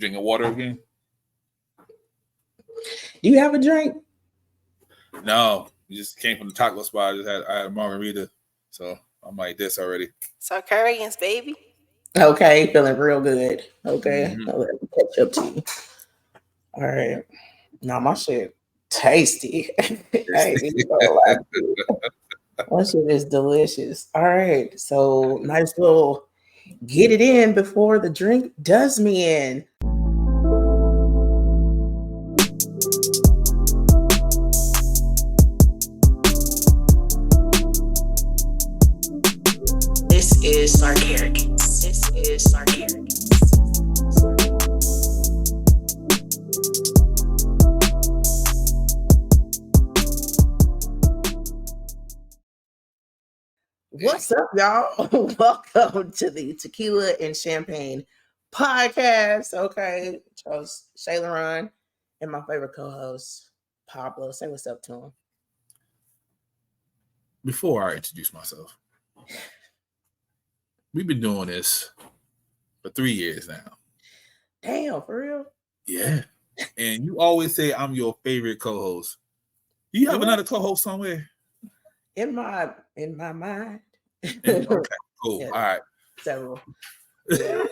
drinking water again? Do you have a drink? No, we just came from the taco spot. I had a margarita, so I'm like this already. Sarkarians, baby. Okay, feeling real good. Okay, I'll let me catch up to you. All right, now my shit tasty. Hey, my shit is delicious. All right, so might as well get it in before the drink does me in. This is Sarkarians. This is Sarkarians. What's up, y'all? Welcome to the Tequila and Champagne podcast. Okay, Charles Shae and my favorite co-host, Pablo. Say what's up to him. Before I introduce myself, we've been doing this for 3 years now. Damn, for real? Yeah. And you always say I'm your favorite co-host. Do you have another co-host somewhere? In my mind. Okay, cool. Yeah. All right. Several. Yeah.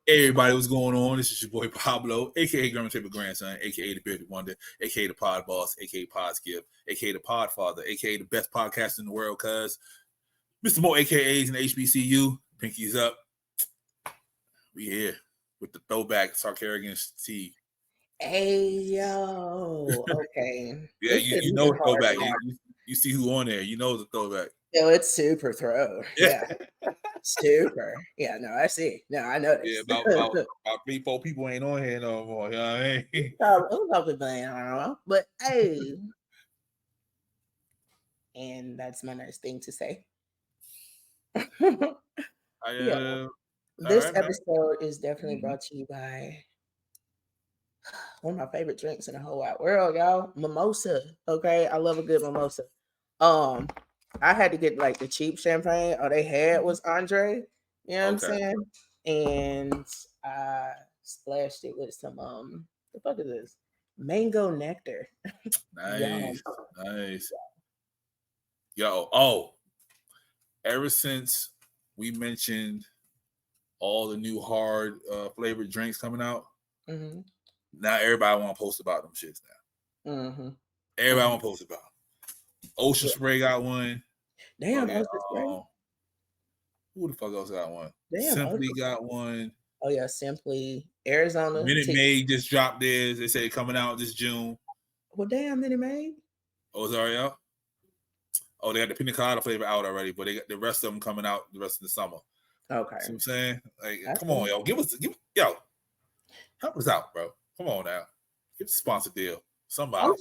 Hey, everybody, what's going on? This is your boy Pablo, aka Grandma Taper Grandson, aka the Bearded Wonder, aka the Pod Boss, aka Pod Skip, aka the Pod Father, aka the best podcast in the world, cuz Mr. Mo AKAs and HBCU. Pinkies up. We here with the throwback Sarkarians tea. Hey yo. Okay. Yeah, you know the throwback. You see who on there. You know the throwback. No, it's super throw. Yeah. Super. Yeah, no, I see. No, I know this. Yeah, about 3-4 people ain't on here no more. You know what I mean? Probably, I don't know. But hey. And that's my nice thing to say. This episode is definitely brought to you by one of my favorite drinks in the whole wide world, y'all. Mimosa. Okay. I love a good mimosa. I had to get like the cheap champagne. All they had was André. You know what I'm saying? And I splashed it with some the fuck is this? Mango nectar. Nice. Yo, ever since we mentioned all the new hard flavored drinks coming out, now everybody want to post about them shits now. Everybody want to post about them. Ocean Spray got one. Damn, Ocean Spray. Who the fuck else got one? Damn, Simply got one. Oh yeah, Simply. Arizona. Minute Maid just dropped theirs. They say coming out this June. Well, damn, Minute Maid. Oh, it's already out? Oh, they got the Pina Colada flavor out already, but they got the rest of them coming out the rest of the summer. Okay. See what I'm saying? Like, come on, yo. Help us out, bro. Come on now. Get the sponsor deal. Somebody.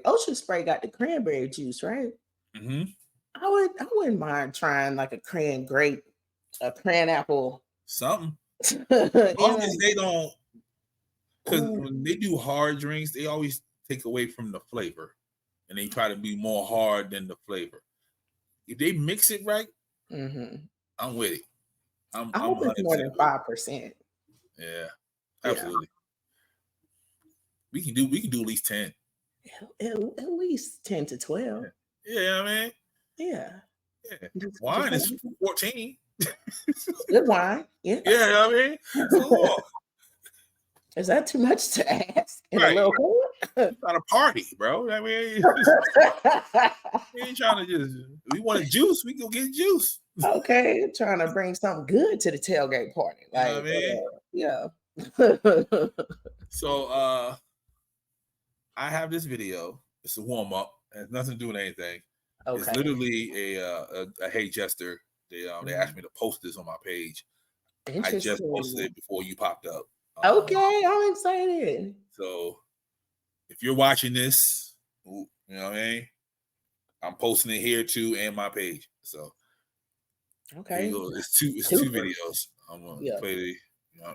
Ocean Spray got the cranberry juice, right? Mm-hmm. I wouldn't mind trying like a cran grape, a cran apple. Something. As long as they don't, because when they do hard drinks, they always take away from the flavor. And they try to be more hard than the flavor. If they mix it right, I'm with it. I'm hope it's more than 5%. Yeah, absolutely. We can do at least 10. At least 10 to 12. Yeah, I mean. Yeah. Wine is 14. Good wine. Yeah. Yeah, I mean. So is that too much to ask? Right. It's not a party, bro. I mean, we ain't trying to just. We want a juice. We go get juice. Okay, trying to bring something good to the tailgate party. Like, yeah. So, I have this video. It's a warm up. It has nothing to do with anything. Okay. It's literally a Hey Jester. They asked me to post this on my page. I just posted it before you popped up. Okay, I'm excited. So, if you're watching this, you know what I mean? I'm posting it here too and my page. So, okay, it's two videos. I'm gonna play the.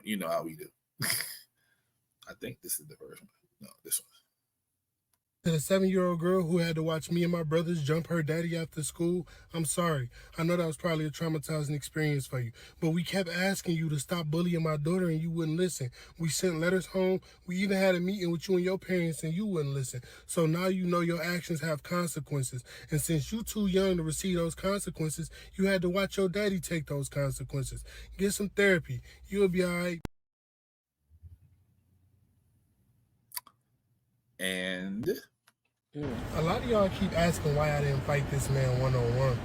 You know how we do. I think this is the first one. No, this one. To the 7-year-old girl who had to watch me and my brothers jump her daddy after school, I'm sorry. I know that was probably a traumatizing experience for you. But we kept asking you to stop bullying my daughter and you wouldn't listen. We sent letters home. We even had a meeting with you and your parents and you wouldn't listen. So now you know your actions have consequences. And since you too young to receive those consequences, you had to watch your daddy take those consequences. Get some therapy. You'll be all right. And a lot of y'all keep asking why I didn't fight this man one-on-one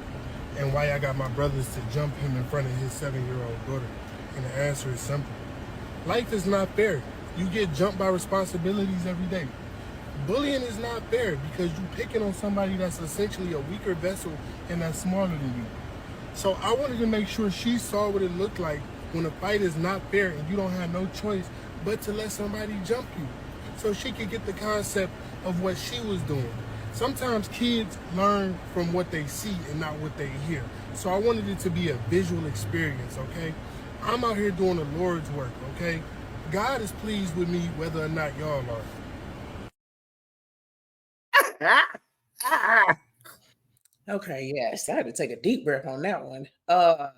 and why I got my brothers to jump him in front of his 7-year-old daughter. And the answer is simple. Life is not fair. You get jumped by responsibilities every day. Bullying is not fair because you're picking on somebody that's essentially a weaker vessel and that's smaller than you. So I wanted to make sure she saw what it looked like when a fight is not fair and you don't have no choice but to let somebody jump you, so she could get the concept of what she was doing. Sometimes kids learn from what they see and not what they hear. So I wanted it to be a visual experience, okay? I'm out here doing the Lord's work, okay? God is pleased with me whether or not y'all are. Okay, yes, I had to take a deep breath on that one. I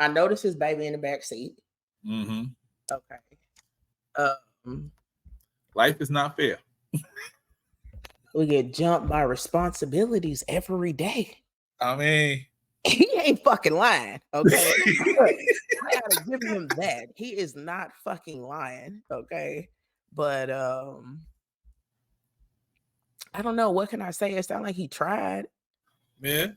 noticed his baby in the back seat. Mm-hmm. Okay. Life is not fair. We get jumped by responsibilities every day. I mean, he ain't fucking lying. Okay. I gotta give him that. He is not fucking lying. Okay. But I don't know. What can I say? It sounds like he tried. Yeah.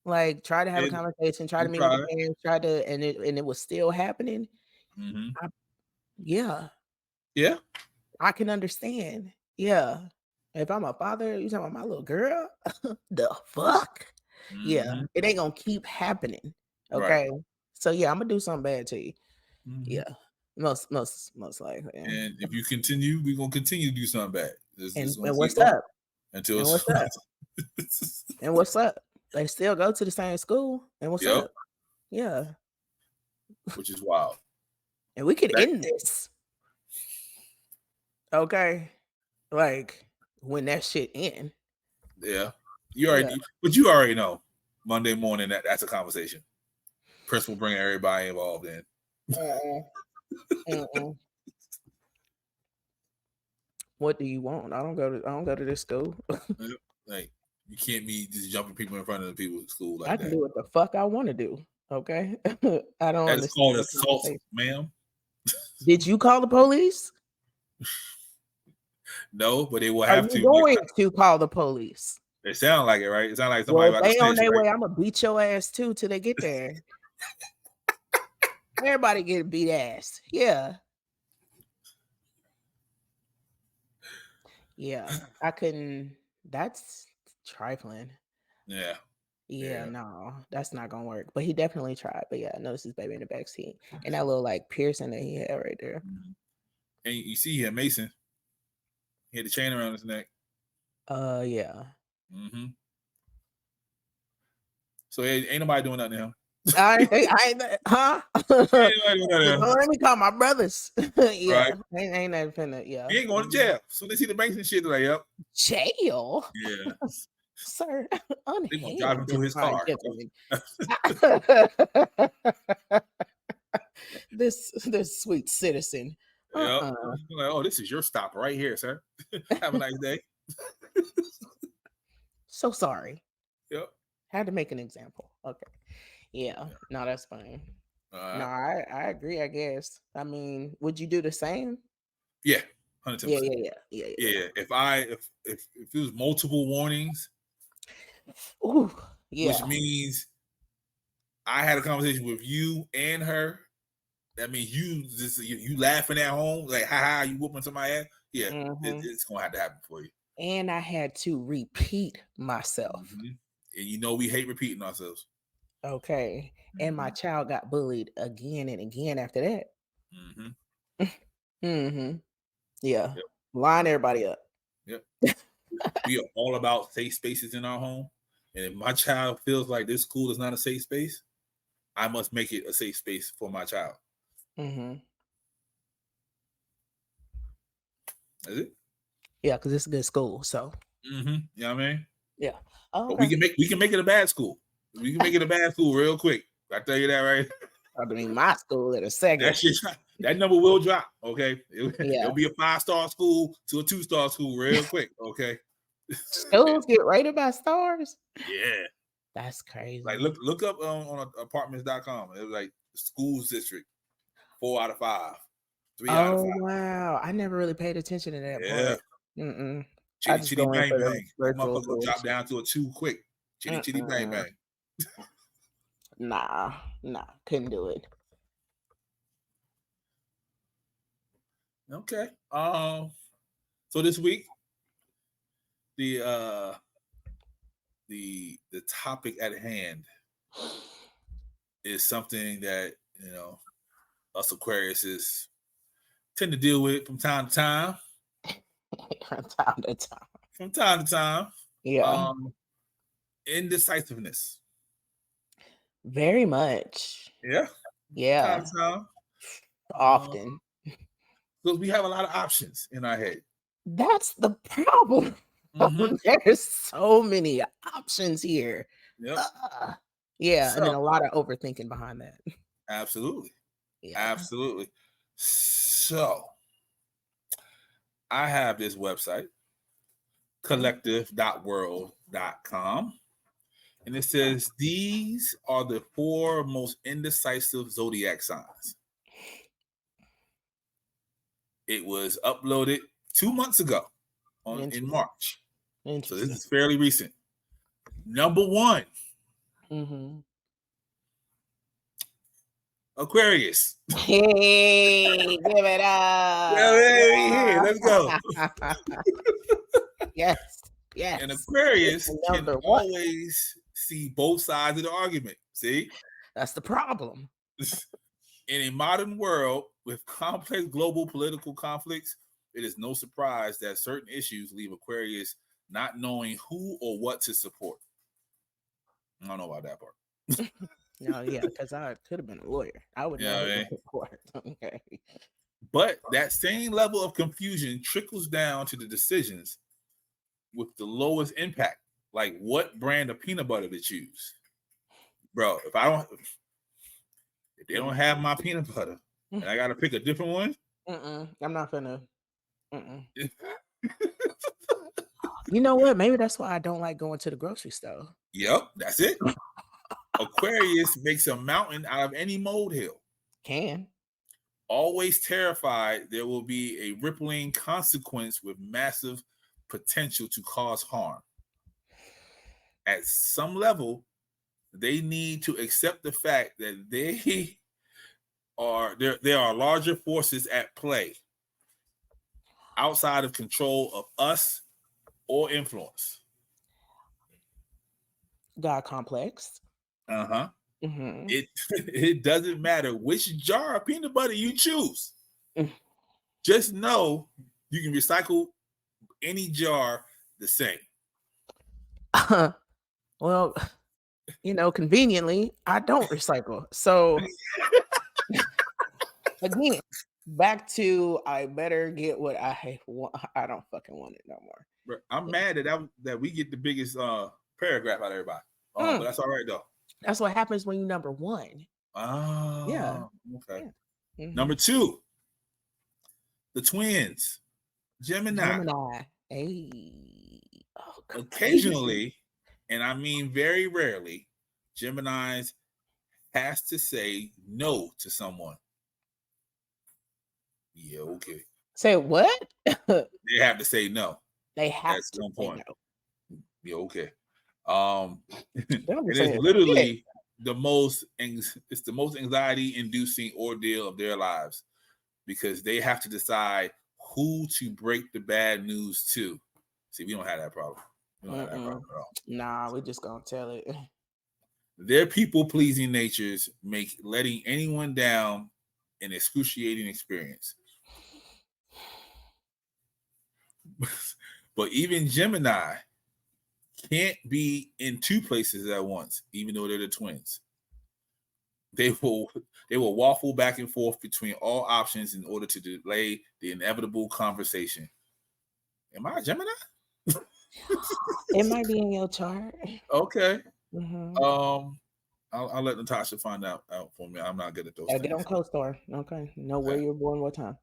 Like try to have a conversation, try to meet with the parents, try to, and it was still happening. Mm-hmm. Yeah. I can understand. Yeah. If I'm a father, you talking about my little girl? The fuck? Mm-hmm. Yeah. It ain't gonna keep happening. Okay. Right. So yeah, I'm gonna do something bad to you. Mm-hmm. Yeah. Most likely. Yeah. And if you continue, we're gonna continue to do something bad. And what's up? Until and what's up? And what's up? They still go to the same school. And what's up? Yeah. Which is wild. And we could end this. Okay. Like when that shit end. Yeah. You already but you already know. Monday morning that's a conversation. Chris will bring everybody involved in. What do you want? I don't go to this school. Like you can't be just jumping people in front of the people at school like that. I can do what the fuck I want to do. Okay. I don't understand. That's called assault, ma'am. Did you call the police? No, but they will have to. Are you going to call the police? It sounds like it, right? It sounds like somebody about they on their way. I'm gonna beat your ass too till they get there. Everybody get beat ass. Yeah. Yeah. I couldn't. That's trifling. Yeah. Yeah, no, that's not gonna work. But he definitely tried. But yeah, I noticed his baby in the backseat and that little like piercing that he had right there. Mm-hmm. And you see here, Mason. He had the chain around his neck. Yeah. Mm-hmm. So ain't nobody doing nothing to him. Huh? Let me call my brothers. Yeah, right. Ain't that finna? Yeah, he ain't going to jail. So they see the banks and shit. They're like, yep. Jail. Yeah. Sir, they gonna drive him to his car. This sweet citizen. Yep. Like, oh, this is your stop right here, sir. Have a nice day. So sorry. Yep. Had to make an example. Okay. Yeah. No, that's fine. No, I agree, I guess. I mean, would you do the same? Yeah. 100%. Yeah. If it was multiple warnings, which means I had a conversation with you and her. That means you laughing at home, like haha, you whooping somebody ass. Yeah, it's gonna have to happen for you. And I had to repeat myself. And we hate repeating ourselves. Okay. And my child got bullied again and again after that. Yeah. Yep. Line everybody up. Yep. We are all about safe spaces in our home. And if my child feels like this school is not a safe space, I must make it a safe space for my child. Is it? Yeah, because it's a good school. So Mm-hmm. You know what I mean? Yeah. Oh, But okay. we can make it a bad school. We can make it a bad school real quick. I tell you that, right? I mean, my school in a second. That shit, that number will drop. Okay, Yeah. it'll be a 5-star school to a 2-star school real quick. Okay. Schools get rated by stars. Yeah. That's crazy. Like look up on apartments.com. It was like schools district 4 out of 5, 3 out of 5. Wow, I never really paid attention to that part. I Chitty just chitty go in bang for the bang. That virtual motherfucker will drop course. down to a 2 quick. Chitty chitty bang bang. Nah, couldn't do it. Okay. So this week, the topic at hand is something that us Aquariuses tend to deal with from time to time. From time to time. Yeah. Indecisiveness. Very much. Yeah. Yeah. Time to time. Often. Because we have a lot of options in our head. That's the problem. There's so many options here. Yep. Yeah, and then a lot of overthinking behind that. Absolutely. Yeah. Absolutely. So I have this website, collective.world.com, and it says these are the 4 most indecisive zodiac signs. It was uploaded 2 months ago in March. So this is fairly recent. Number 1. Aquarius. Hey, give it up. Yeah, let's go. Yes. And Aquarius can always see both sides of the argument. See? That's the problem. In a modern world with complex global political conflicts, it is no surprise that certain issues leave Aquarius not knowing who or what to support. I don't know about that part. No, yeah, because I could have been a lawyer. I would know who to support. Okay. But that same level of confusion trickles down to the decisions with the lowest impact, like what brand of peanut butter to choose. Bro, if they don't have my peanut butter and I gotta pick a different one, I'm not gonna. You know what? Maybe that's why I don't like going to the grocery store. Yep, that's it. Aquarius makes a mountain out of any molehill. Can. Always terrified there will be a rippling consequence with massive potential to cause harm. At some level, they need to accept the fact that there are larger forces at play outside of control of us or influence. God complex. It doesn't matter which jar of peanut butter you choose. Just know you can recycle any jar the same. Well, conveniently, I don't recycle. So again, back to I better get what I want. I don't fucking want it no more. I'm mad that we get the biggest paragraph out of everybody. But that's all right though. That's what happens when you're number 1. Oh, yeah. Okay. Yeah. Number 2, the twins, Gemini. Hey. Oh, occasionally, and I mean very rarely, Geminis has to say no to someone. Yeah, okay. Say what? They have to say no. They have at to some say point. No. Yeah, okay. And it's literally the most anxiety inducing ordeal of their lives because they have to decide who to break the bad news to. See, we don't have that problem. We don't have that problem at all. Nah, we just gonna tell it. Their people-pleasing natures make letting anyone down an excruciating experience. But even Gemini can't be in 2 places at once, even though they're the twins. They will waffle back and forth between all options in order to delay the inevitable conversation. Am I a Gemini? It might be in your chart. Okay. Mm-hmm. I'll let Natasha find out for me. I'm not good at those things. Get on CoStar. Okay. Know where you're born, what time.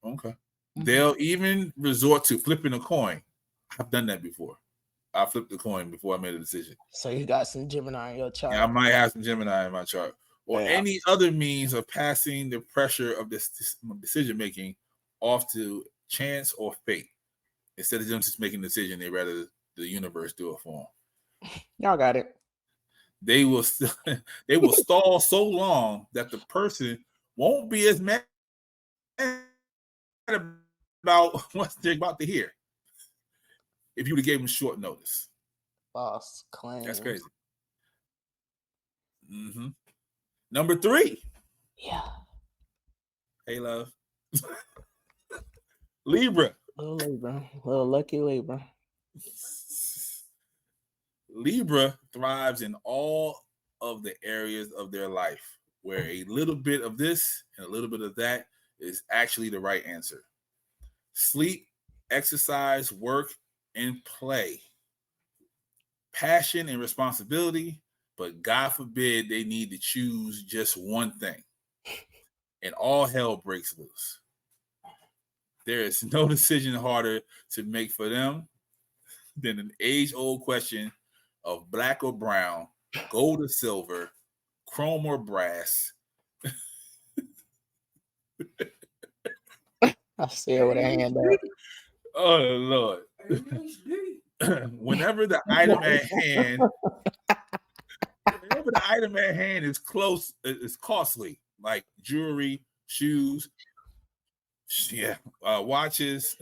Okay. Mm-hmm. They'll even resort to flipping a coin. I've done that before. I flipped the coin before I made a decision. So you got some Gemini in your chart. Yeah, I might have some Gemini in my chart. Or any other means of passing the pressure of this decision making off to chance or fate. Instead of them just making a decision, they rather the universe do it for them. Y'all got it. They will stall so long that the person won't be as mad about what they're about to hear if you would have gave them short notice. False claim. That's crazy. Mm-hmm. Number 3. Yeah. Hey, love. Libra. Little lucky Libra. Libra thrives in all of the areas of their life where a little bit of this and a little bit of that is actually the right answer. Sleep, exercise, work, and play. Passion and responsibility, but God forbid they need to choose just one thing. And all hell breaks loose. There is no decision harder to make for them than an age-old question of black or brown, gold or silver, chrome or brass. I see it with a hand up. Oh, Lord. Whenever the item at hand is costly, like jewelry, shoes, watches.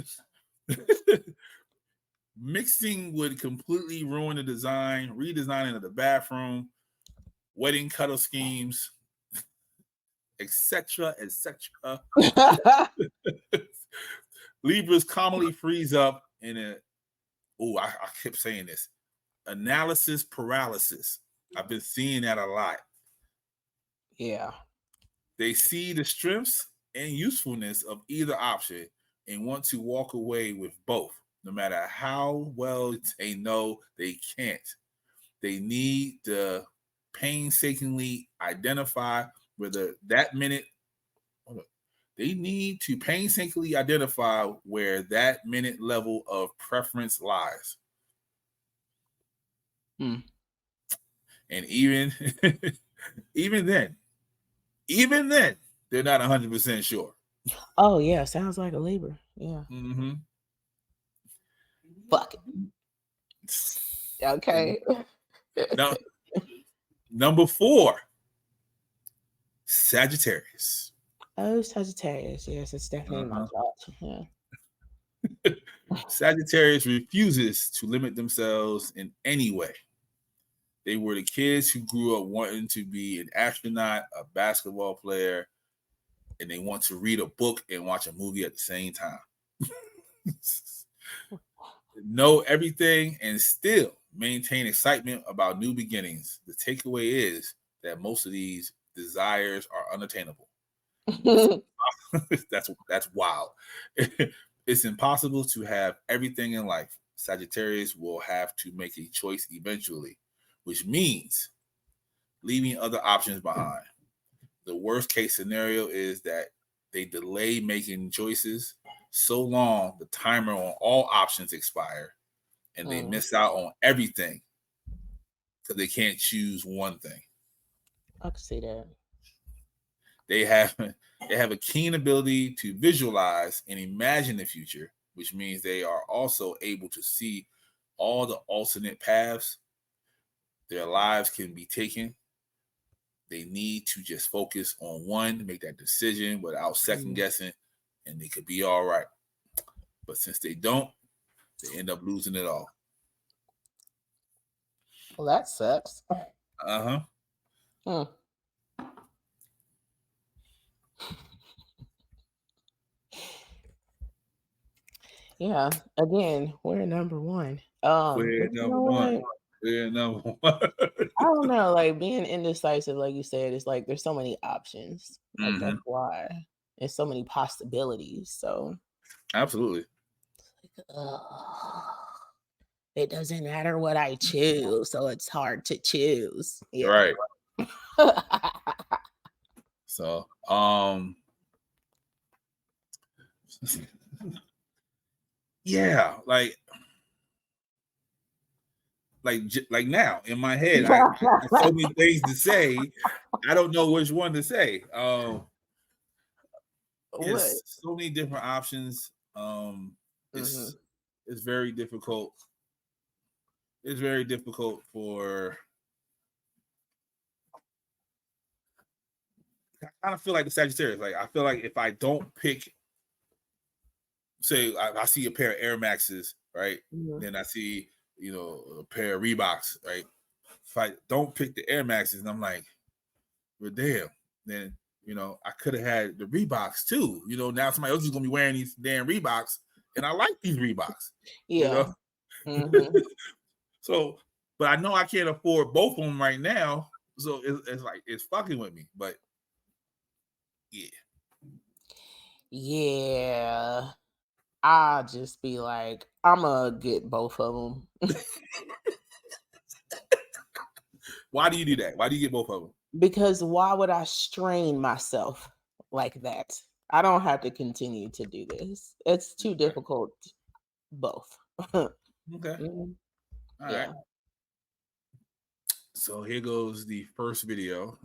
Mixing would completely ruin the redesigning of the bathroom, wedding cuddle schemes, etc., etc. Libras commonly freeze up in I kept saying this, analysis paralysis. I've been seeing that a lot. Yeah. They see the strengths and usefulness of either option and want to walk away with both, no matter how well they know they can't. They need to painstakingly identify whether that minute. They need to painstakingly identify where that minute level of preference lies. And even then, they're not 100% sure. Oh yeah, sounds like a Libra. Yeah. Mm-hmm. Fuck it. Okay. Now, number 4, Sagittarius. Oh, Sagittarius. Yes, it's definitely my thought. Yeah. Sagittarius refuses to limit themselves in any way. They were the kids who grew up wanting to be an astronaut, a basketball player, and they want to read a book and watch a movie at the same time. Know everything and still maintain excitement about new beginnings. The takeaway is that most of these desires are unattainable. That's wild. It's impossible to have everything in life. Sagittarius will have to make a choice eventually, which means leaving other options behind. The worst case scenario is that they delay making choices so long the timer on all options expire and they miss out on everything because they can't choose one thing. I can see that. They have a keen ability to visualize and imagine the future, which means they are also able to see all the alternate paths their lives can be taken. They need to just focus on one, make that decision without second guessing, and they could be all right. But since they don't, they end up losing it all. Well, that sucks. Yeah. Again, we're number 1. We're number one. I don't know, like being indecisive, like you said, it's like there's so many options. Like that's why. There's so many possibilities. So absolutely. it doesn't matter what I choose, so it's hard to choose. Yeah. Right. So, yeah, like now in my head, I have so many things to say. I don't know which one to say. It's so many different options. It's very difficult. It's very difficult for. I kind of feel like the Sagittarius. Like I feel like if I don't pick, say I see a pair of Air Maxes, right? Then I see a pair of Reeboks, right? If I don't pick the Air Maxes, and I'm like, well, damn, then I could have had the Reeboks too. Now somebody else is gonna be wearing these damn Reeboks, and I like these Reeboks. Yeah. So, but I know I can't afford both of them right now, so it's like it's fucking with me. But yeah, I'll just be like, I'm gonna get both of them. Why do you do that? Why do you get both of them? Because why would I strain myself like that? I don't have to continue to do this. It's too difficult. Both. Okay. All right. So here goes the first video.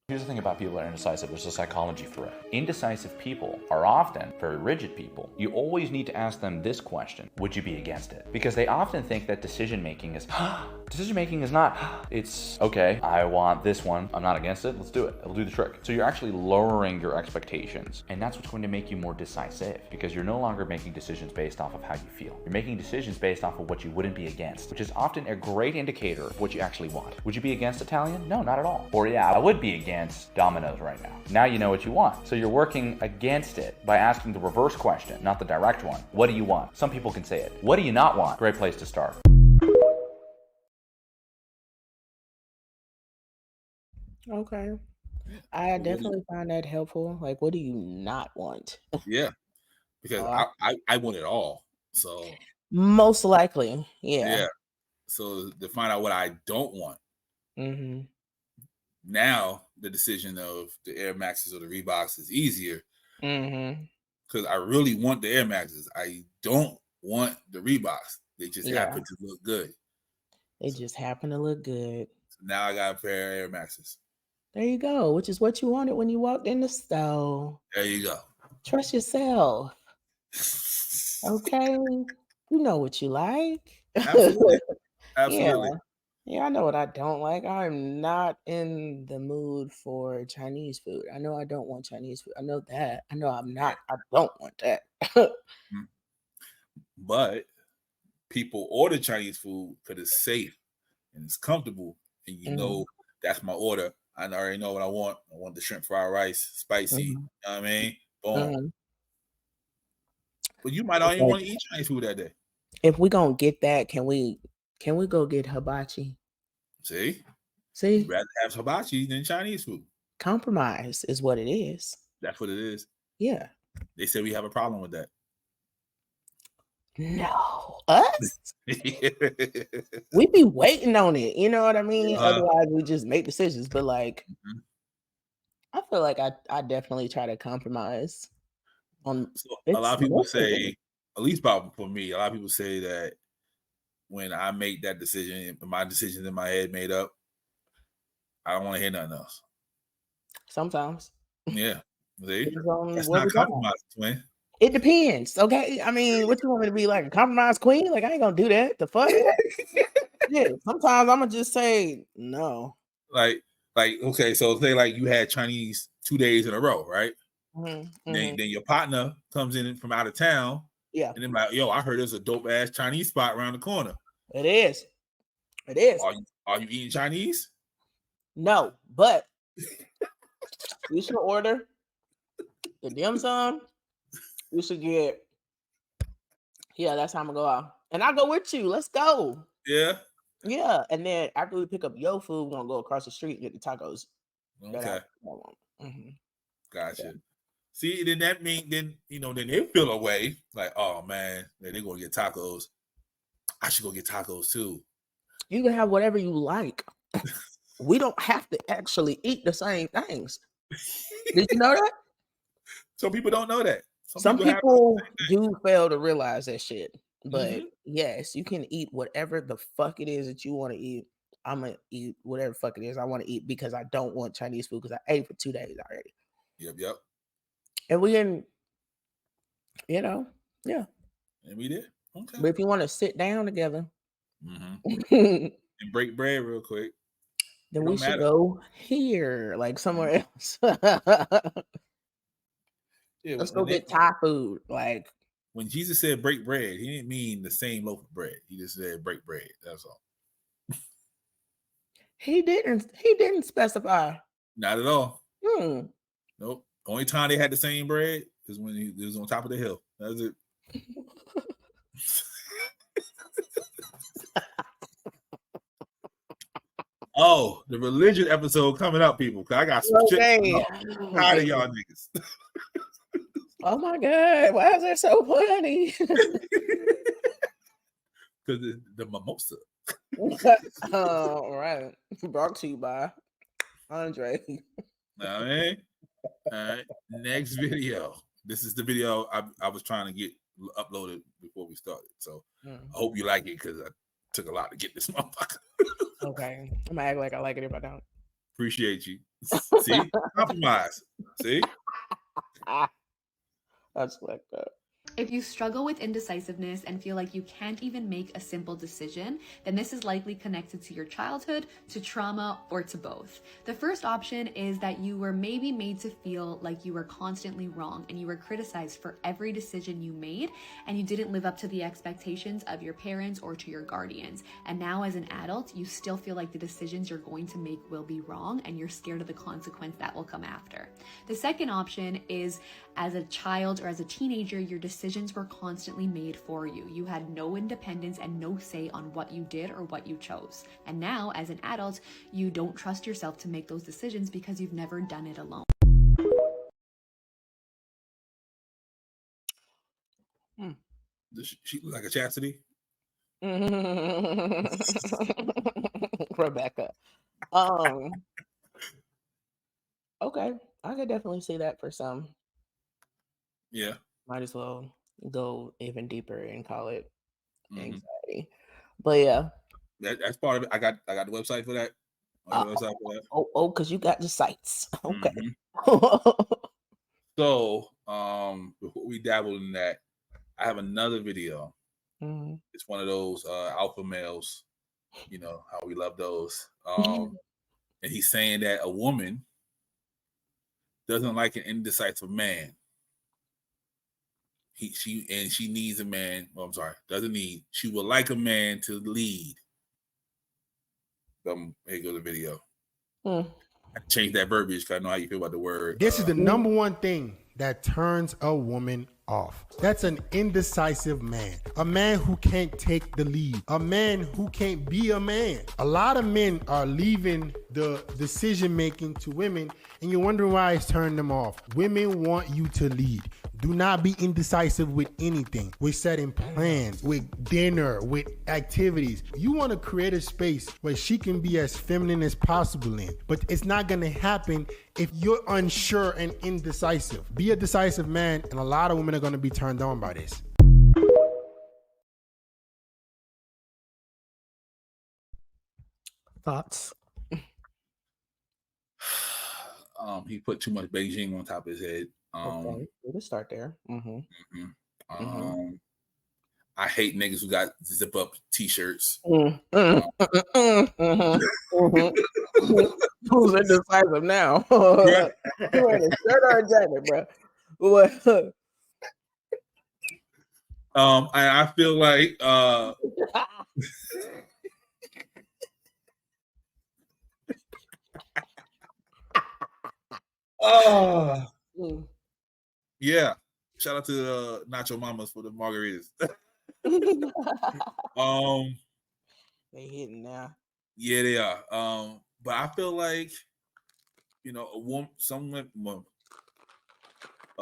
Here's the thing about people that are indecisive. There's a psychology for it. Indecisive people are often very rigid people. You always need to ask them this question: would you be against it? Because they often think that decision making is not, it's okay, I want this one, I'm not against it, let's do it, it'll do the trick. So you're actually lowering your expectations, and that's what's going to make you more decisive, because you're no longer making decisions based off of how you feel. You're making decisions based off of what you wouldn't be against, which is often a great indicator of what you actually want. Would you be against Italian? No, not at all. Or yeah, I would be against Domino's right now. Now you know what you want. So you're working against it by asking the reverse question, not the direct one. What do you want? Some people can say it. What do you not want? Great place to start. Okay. I definitely find that helpful. Like, what do you not want? Yeah. Because I want it all. So most likely. Yeah. So to find out what I don't want. Now the decision of the Air Maxes or the Reeboks is easier. Because I really want the Air Maxes. I don't want the Reeboks. They just happen to look good. They just happen to look good. So now I got a pair of Air Maxes. There you go, which is what you wanted when you walked in the store. There you go. Trust yourself. Okay. You know what you like. Absolutely. Absolutely. Yeah, I know what I don't like. I'm not in the mood for Chinese food. I know I don't want Chinese food. I know that. I know I don't want that. But people order Chinese food because it's safe and it's comfortable. And that's my order. I already know what I want. I want the shrimp fried rice, spicy. You know what I mean? Boom. But you might not even want to eat Chinese food that day. If we're gonna get that, can we go get hibachi? See? You'd rather have hibachi than Chinese food. Compromise is what it is. That's what it is. Yeah. They said we have a problem with that. No. Us? We be waiting on it. You know what I mean? Otherwise, we just make decisions. But like, I feel like I definitely try to compromise. A lot of people say, at least for me, a lot of people say that when I make that decision, my decisions in my head made up, I don't want to hear nothing else. Sometimes. Yeah. See? That's not compromise, twin. It depends. Okay. I mean, what you want me to be, like a compromise queen? Like, I ain't gonna do that. The fuck? Yeah. Sometimes I'm gonna just say no. Like, okay, so say like you had Chinese 2 days in a row, right? Then your partner comes in from out of town. Yeah. And then like, yo, I heard there's a dope ass Chinese spot around the corner. It is. It is. Are you eating Chinese? No, but you should order the dim sum. You should get. Yeah, that's how I'm gonna go out. And I'll go with you. Let's go. Yeah. Yeah. And then after we pick up your food, we're gonna go across the street and get the tacos. Okay. Gotcha. See, then that mean then they feel away like, oh man, they're gonna get tacos. I should go get tacos too. You can have whatever you like. We don't have to actually eat the same things. Did you know that? Some people don't know that. Some people do fail to realize that shit. But yes, you can eat whatever the fuck it is that you want to eat. I'm gonna eat whatever fuck it is I want to eat because I don't want Chinese food because I ate for 2 days already. Yep. And we can, yeah. And we did. Okay. But if you want to sit down together and break bread real quick, then we should go here, like somewhere else. Let's go get Thai food. Like when Jesus said break bread, he didn't mean the same loaf of bread. He just said break bread. That's all. He didn't specify. Not at all. Nope. Only time they had the same bread is when he was on top of the hill. That's it. Oh, the religion episode coming up, people. I got some shit. Tired of y'all niggas. Oh my God, why is that so funny? Because the mimosa. Right. Brought to you by André. All right. Next video. This is the video I was trying to get uploaded before we started. So I hope you like it because I took a lot to get this motherfucker. Okay. I'm gonna act like I like it if I don't. Appreciate you. See? Compromise. See? That's like that. If you struggle with indecisiveness and feel like you can't even make a simple decision, then this is likely connected to your childhood, to trauma, or to both. The first option is that you were maybe made to feel like you were constantly wrong and you were criticized for every decision you made and you didn't live up to the expectations of your parents or to your guardians. And now as an adult, you still feel like the decisions you're going to make will be wrong and you're scared of the consequence that will come after. The second option is as a child or as a teenager, your decisions were constantly made for you. You had no independence and no say on what you did or what you chose. And now, as an adult, you don't trust yourself to make those decisions because you've never done it alone. Does she look like a chastity? Rebecca. Okay, I could definitely see that for some. Yeah. Might as well go even deeper and call it anxiety. But yeah. That's part of it. I got the website for that. Because you got the sites. Okay. So before we dabble in that, I have another video. It's one of those alpha males, you know how we love those. And he's saying that a woman doesn't like an indecisive man. She needs a man. Well, I'm sorry, doesn't need. She would like a man to lead. Here goes the video. I changed that verbiage because I know how you feel about the word. This is the number one thing that turns a woman off. That's an indecisive man. A man who can't take the lead. A man who can't be a man. A lot of men are leaving the decision making to women and you're wondering why it's turning them off. Women want you to lead. Do not be indecisive with anything. With setting plans, with dinner, with activities. You want to create a space where she can be as feminine as possible in. But it's not going to happen if you're unsure and indecisive. Be a decisive man, and a lot of women are going to be turned on by this. Thoughts? He put too much Beijing on top of his head. Okay, we can start there. I hate niggas who got zip up t-shirts. Who's indecisive now? You wearing a shirt or a jacket, bro? What? I feel like yeah. Shout out to Nacho Mamas for the margaritas. They hitting now. Yeah, they are. But I feel like, you know,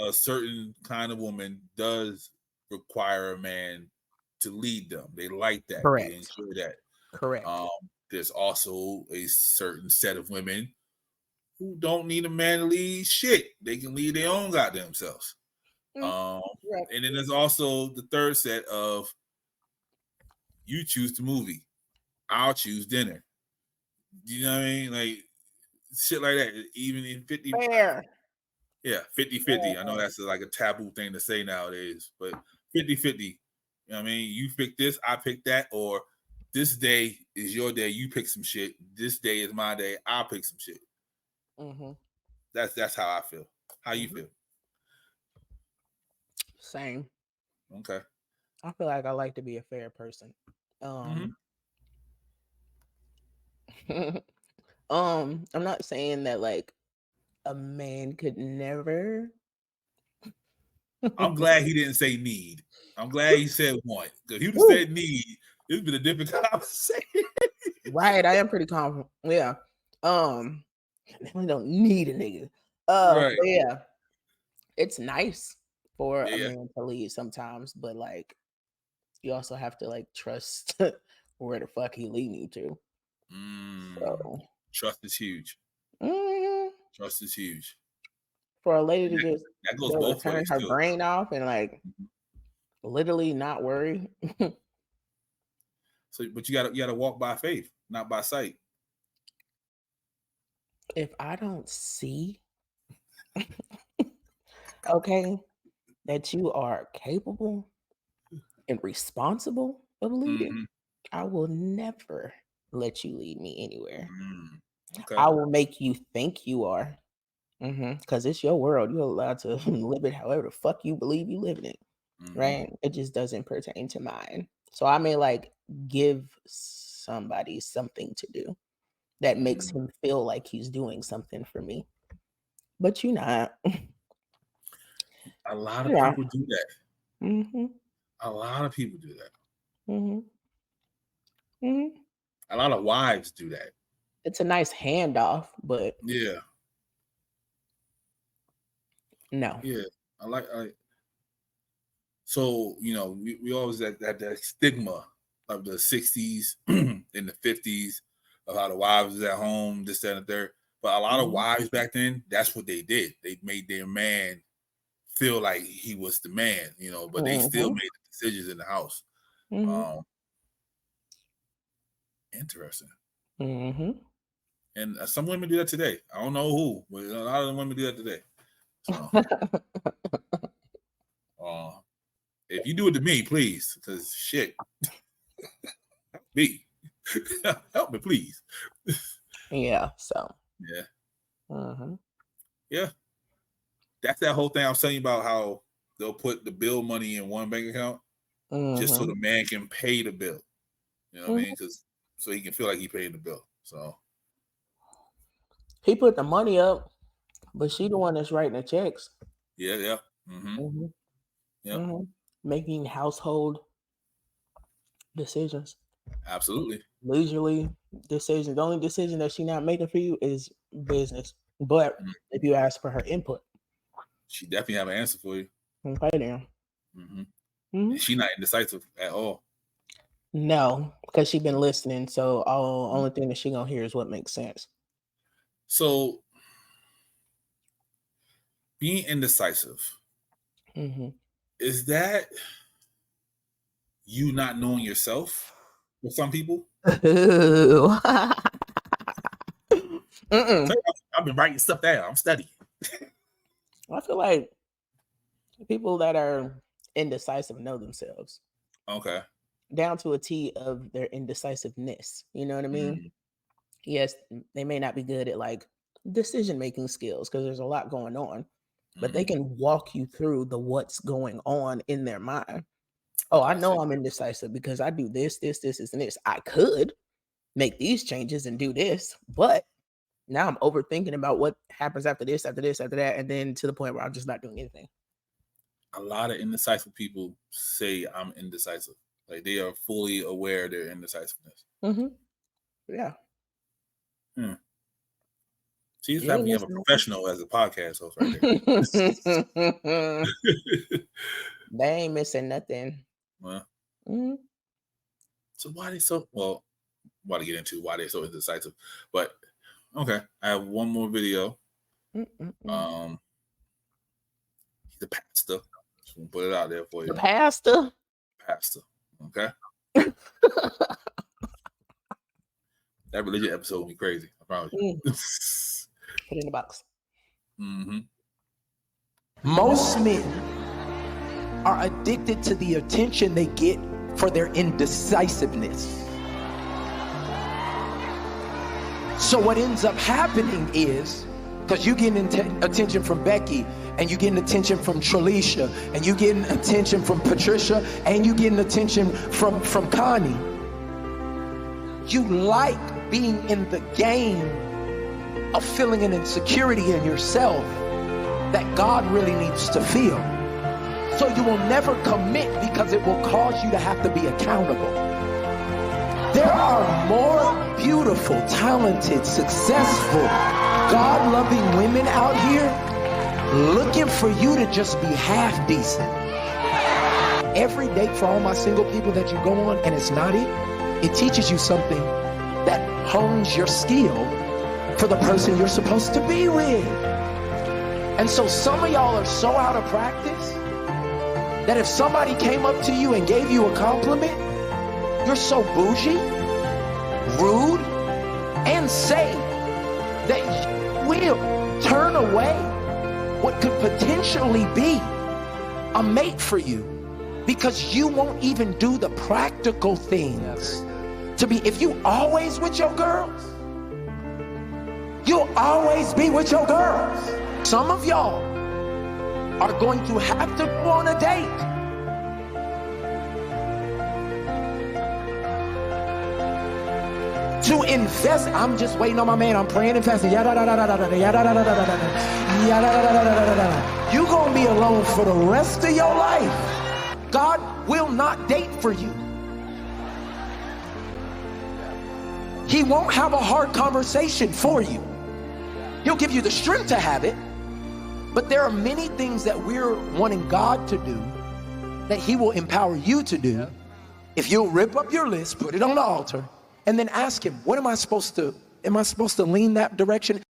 a certain kind of woman does require a man to lead them. They like that. Correct. They enjoy that. Correct. There's also a certain set of women who don't need a man to lead shit. They can lead their own goddamn selves. And then there's also the third set of you choose the movie, I'll choose dinner. You know what I mean? Like shit like that. Even in 50. Fair. Yeah, 50-50. I know that's like a taboo thing to say nowadays, but 50-50. You know what I mean? You pick this, I pick that, or this day is your day, you pick some shit. This day is my day, I'll pick some shit. Mm-hmm. That's how I feel. How you feel? Same. Okay. I feel like I like to be a fair person. I'm not saying that like a man could never. I'm glad he didn't say need. I'm glad he said want. Because he would have said need, it's been a different conversation. Right, I am pretty confident. Yeah. We don't need a nigga. Right. But yeah, it's nice for a man to lead sometimes, but like you also have to like trust where the fuck he leading you to. So trust is huge. Trust is huge. For a lady to just that goes both turn ways her too. brain off and like literally not worry. So, but you gotta walk by faith, not by sight. If I don't see, okay, that you are capable and responsible of leading, I will never let you lead me anywhere. Okay. I will make you think you are, because it's your world. You're allowed to live it however the fuck you believe you live in it, right? It just doesn't pertain to mine. So I may like give somebody something to do that makes him feel like he's doing something for me, but you're not. A lot of people do that. Mm-hmm. A lot of people do that. Mm-hmm. Mm-hmm. A lot of wives do that. It's a nice handoff, but yeah, no. Yeah, I like. So we always had that stigma of the 60s and the 50s of how the wives was at home, this, that, and the third. But a lot of wives back then, that's what they did. They made their man feel like he was the man, but they still made the decisions in the house. Interesting. And some women do that today. I don't know who, but a lot of the women do that today. So, if you do it to me, please, because shit, help me, help me, please. Yeah. So. Yeah. Yeah. That's that whole thing I was telling you about, how they'll put the bill money in one bank account just so the man can pay the bill. You know what I mean? Because so he can feel like he paid the bill. So he put the money up, but she the one that's writing the checks. Yeah. Making household decisions. Absolutely. Leisurely decisions. The only decision that she not making for you is business. But if you ask for her input, she definitely have an answer for you. Okay, then. She not indecisive at all. No, because she been listening. So only thing that she gonna hear is what makes sense. So being indecisive, is that you not knowing yourself for some people? I've been writing stuff down. I'm studying. I feel like people that are indecisive know themselves. Okay. Down to a T of their indecisiveness. You know what I mean? Yes, they may not be good at like decision-making skills because there's a lot going on, but they can walk you through the what's going on in their mind. Oh, I know I'm indecisive because I do this, and this. I could make these changes and do this, but now I'm overthinking about what happens after this, after that, and then to the point where I'm just not doing anything. A lot of indecisive people say I'm indecisive. Like they are fully aware of their indecisiveness. Yeah. See, She's having to have a professional as a podcast host right there. They ain't missing nothing. Well, so why they so well? Why to get into why they're so indecisive? But okay, I have one more video. He's a pastor. Just gonna put it out there for you. The pastor. Okay. That religion episode will be crazy. I promise you. Put it in the box. Most men are addicted to the attention they get for their indecisiveness. So what ends up happening is, because you getting attention from Becky, and you getting attention from Tralisha, and you getting attention from Patricia, and you getting attention from Connie. You like being in the game of feeling an insecurity in yourself that God really needs to feel. So you will never commit because it will cause you to have to be accountable. There are more beautiful, talented, successful, God-loving women out here looking for you to just be half decent. Every date for all my single people that you go on, and it's not it teaches you something that hones your skill for the person you're supposed to be with. And so some of y'all are so out of practice that if somebody came up to you and gave you a compliment, you're so bougie, rude, and safe that you will turn away what could potentially be a mate for you because you won't even do the practical things to be. If you always with your girls, you'll always be with your girls. Some of y'all are going to have to go on a date to invest. I'm just waiting on my man. I'm praying and fasting. You're gonna be alone for the rest of your life. God will not date for you. He won't have a hard conversation for you. He'll give you the strength to have it. But there are many things that we're wanting God to do that he will empower you to do. If you'll rip up your list, put it on the altar, and then ask him, what am I supposed to lean that direction?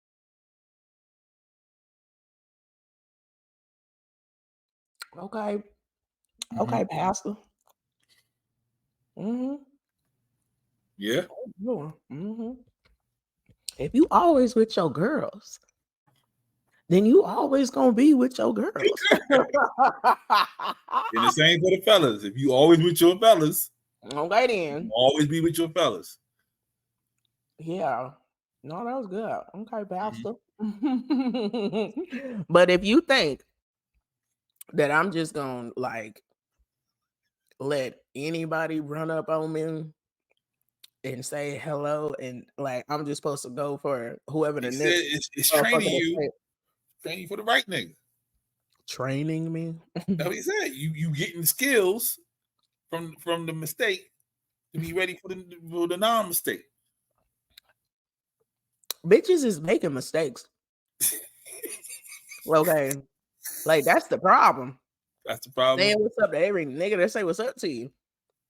Okay. Okay, Pastor. Yeah. If you always with your girls, then you always gonna be with your girls. And the same for the fellas. If you always with your fellas, okay then. Always be with your fellas. Yeah. No, that was good. Okay, Pastor. But if you think that I'm just gonna like let anybody run up on me and say hello and like I'm just supposed to go for whoever the next it's training you. Training for the right nigga. Training me? That's what he said. You getting skills from the mistake to be ready for the non-mistake. Bitches is making mistakes. Okay. Like that's the problem. That's the problem. Saying what's up to every nigga that say what's up to you.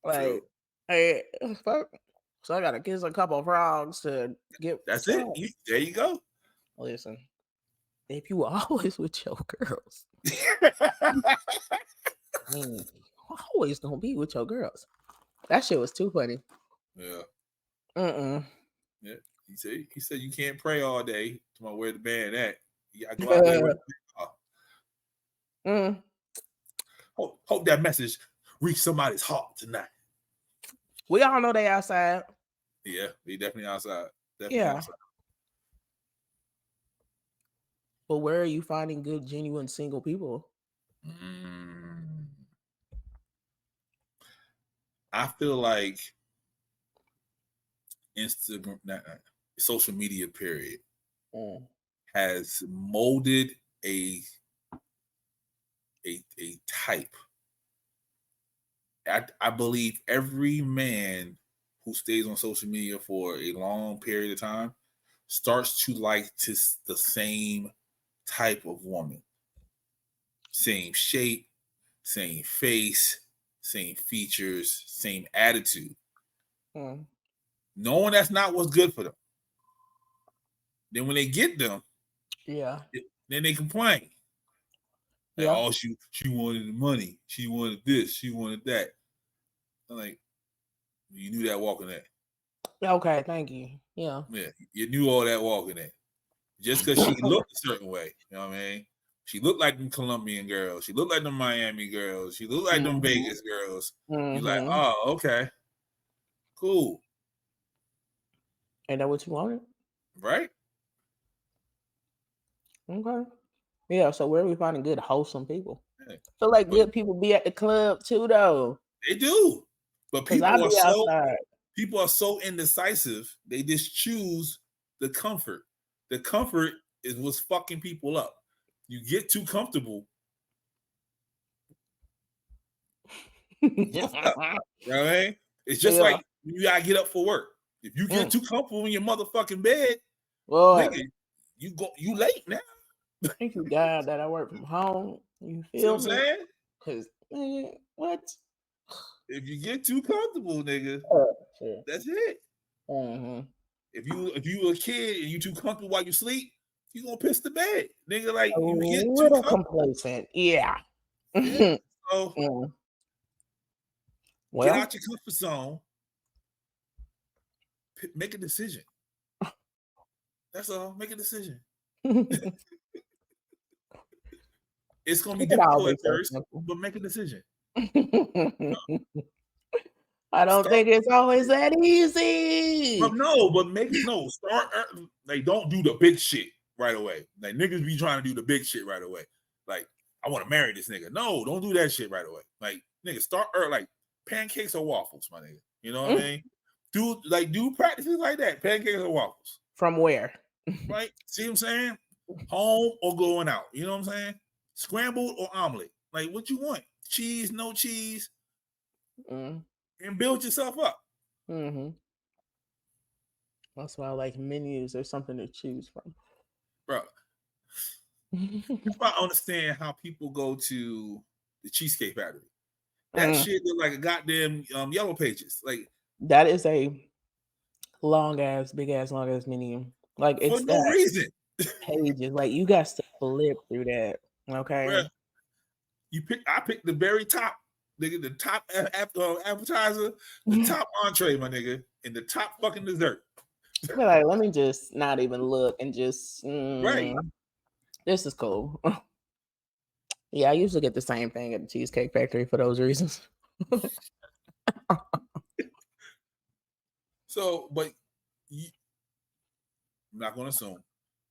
Like, hey, fuck. So I gotta kiss a couple frogs to get. That's it. There you go. Listen, if you always with your girls, always gonna be with your girls. That shit was too funny. Yeah. Yeah. He said you can't pray all day. Tomorrow, where the band at? You gotta go out there with the Hope that message reach somebody's heart tonight. We all know they outside. Yeah, they definitely outside. Outside. But where are you finding good, genuine single people? I feel like Instagram, social media, period, has molded a type. I believe every man who stays on social media for a long period of time starts to like the same type of woman. Same shape, same face, same features, same attitude. Knowing that's not what's good for them. Then when they get them, then they complain. Like, Yeah. oh, she wanted the money. She wanted this. She wanted that. I'm like, you knew that walking in. Okay, thank you. Yeah. Yeah, you knew all that walking in. Just because she looked a certain way. You know what I mean? She looked like them Colombian girls. She looked like them Miami girls. She looked like them Vegas girls. You're like, oh, okay. Cool. Ain't that what you wanted? Right? Okay. Yeah, so where are we finding good, wholesome people? Yeah. Feel like good people be at the club too, though. They do. But Because I be outside. People are so indecisive, they just choose the comfort. The comfort is what's fucking people up. You get too comfortable. You know what I mean? It's just like you gotta get up for work. If you get too comfortable in your motherfucking bed, nigga, you late now. Thank you, God, that I work from home. You feel what I'm saying? Because what? If you get too comfortable, nigga, that's it. If you a kid and you too comfortable while you sleep, you gonna piss the bed, nigga. Like you get too little complacent, yeah. So get out your comfort zone. Make a decision. That's all. Make a decision. It's gonna be difficult at first, but make a decision. I don't think it's always that easy. But start like don't do the big shit right away. Like niggas be trying to do the big shit right away. Like I want to marry this nigga. No, don't do that shit right away. Like nigga, start like pancakes or waffles, my nigga. You know what I mean? Do practices like that, pancakes or waffles. From where? Right? See what I'm saying? Home or going out. You know what I'm saying? Scrambled or omelet. Like what you want? Cheese, no cheese. And build yourself up. That's why I like menus or something to choose from. Bro, I understand how people go to the Cheesecake Factory. That shit look like a goddamn Yellow Pages. Like that is a big ass menu. Like it's for no reason. Pages. Like you got to flip through that. Okay. Bro, I picked the very top, nigga, the top appetizer, the top entree, my nigga, and the top fucking dessert. Like, let me just not even look and just right. This is cool. Yeah, I usually get the same thing at the Cheesecake Factory for those reasons. So, but I'm not going to assume.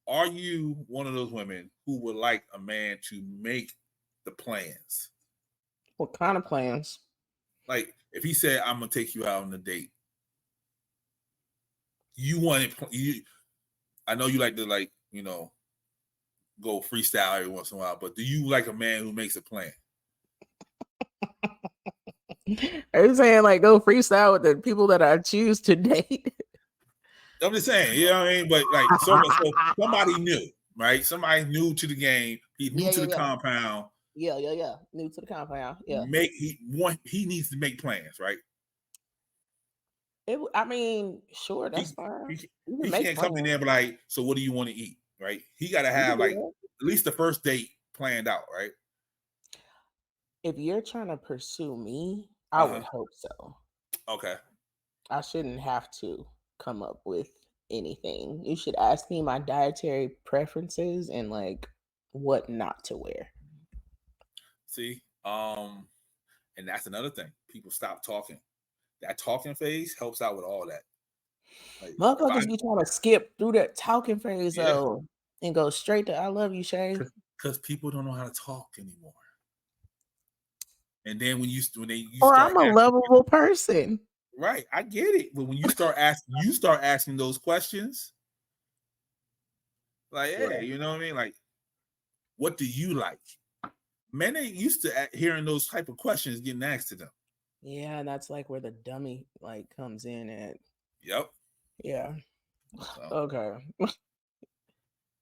Are you one of those women who would like a man to make the plans? What kind of plans? Like, if he said, I'm going to take you out on a date. You want it. I know you like to, like, you know, go freestyle every once in a while, but do you like a man who makes a plan? Are you saying like go freestyle with the people that I choose to date? I'm just saying, you know what I mean? But like so somebody new, right? Somebody new to the game. He's new to the compound. Yeah. New to the compound. Yeah. He needs to make plans, right? I mean, sure, that's fine. He can't come in there and be like, so what do you want to eat? Right? He gotta have like at least the first date planned out, right? If you're trying to pursue me, I would hope so. Okay. I shouldn't have to come up with anything. You should ask me my dietary preferences and like what not to wear. See, and that's another thing. People stop talking. That talking phase helps out with all that. Like, motherfuckers be trying to skip through that talking phase though and go straight to "I love you, Shae." Because people don't know how to talk anymore. And then when you start I'm a lovable person. Right, I get it. But when you start asking those questions, like, hey, you know what I mean? Like, what do you like? Men ain't used to hearing those type of questions getting asked to them. Yeah, and that's like where the dummy like comes in at. Yep. Yeah. So, Okay.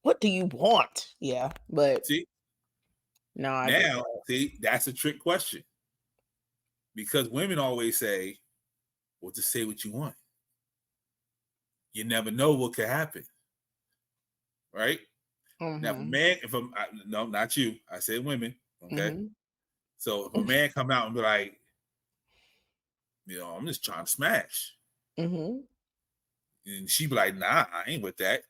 What do you want? Yeah, but see, no, I now, see, that's a trick question. Because women always say, well, just say what you want. You never know what could happen. Right? Now, if a man, no, not you, I said women, okay? So if a man come out and be like, I'm just trying to smash. And she be like, nah, I ain't with that.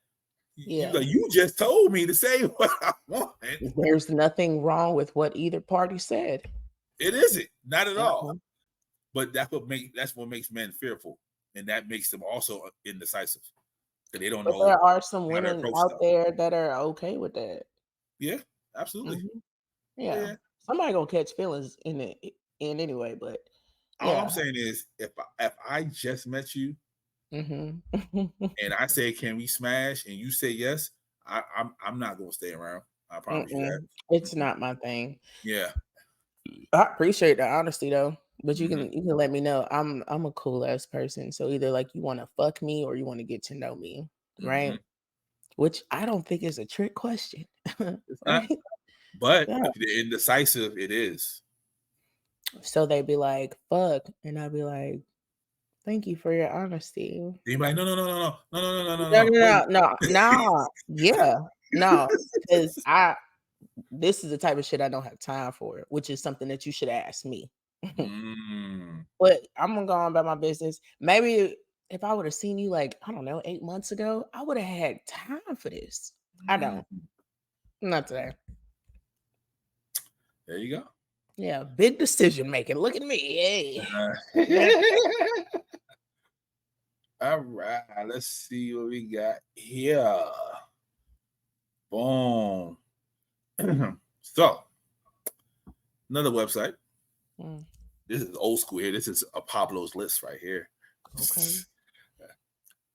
Yeah. Like, you just told me to say what I want. There's nothing wrong with what either party said. It isn't, not at all. But that's what makes men fearful, and that makes them also indecisive. Because they don't know. There are some women out there that are okay with that. Yeah, absolutely. Yeah. Somebody gonna catch feelings in it anyway, but all I'm saying is if I just met you and I say, can we smash, and you say yes, I'm not gonna stay around. I promise you that. It's not my thing. Yeah. I appreciate the honesty though. But you can let me know. I'm a cool ass person. So either like you want to fuck me or you want to get to know me. Right. Which I don't think is a trick question. It's not. But if you're indecisive, it is. So they'd be like, fuck. And I'd be like, thank you for your honesty. They'd be like, no. Yeah. No. Because this is the type of shit I don't have time for, which is something that you should ask me. But I'm gonna go on about my business. Maybe if I would have seen you like, I don't know, 8 months ago, I would have had time for this. I don't. Not today. There you go. Yeah, big decision making. Look at me. Hey. All right, let's see what we got here. Boom. So, another website. This is old school here. This is a Pablo's list right here. Okay.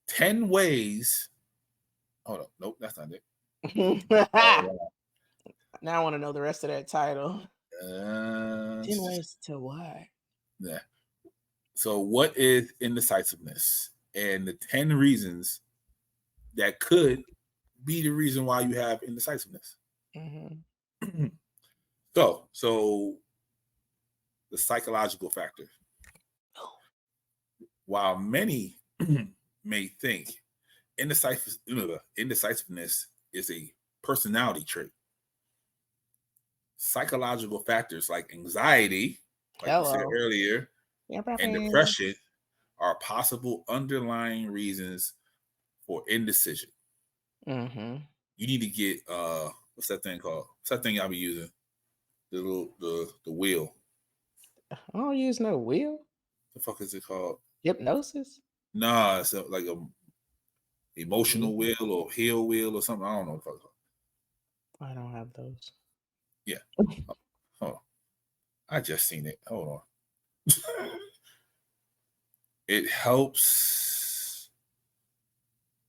10 ways. Hold on. Nope, that's not it. Now I want to know the rest of that title. 10 ways to what? Yeah. So, what is indecisiveness? And the 10 reasons that could be the reason why you have indecisiveness. So the psychological factor. While many may think indecisiveness is a personality trait, psychological factors like anxiety, like you said earlier, and depression are possible underlying reasons for indecision. You need to get what's that thing called? What's that thing y'all be using? The wheel. I don't use no wheel. The fuck is it called? Hypnosis? Nah, it's like a emotional wheel or heel wheel or something. I don't know what the fuck it's called. I don't have those. Yeah. Hold on. I just seen it. Hold on. It helps.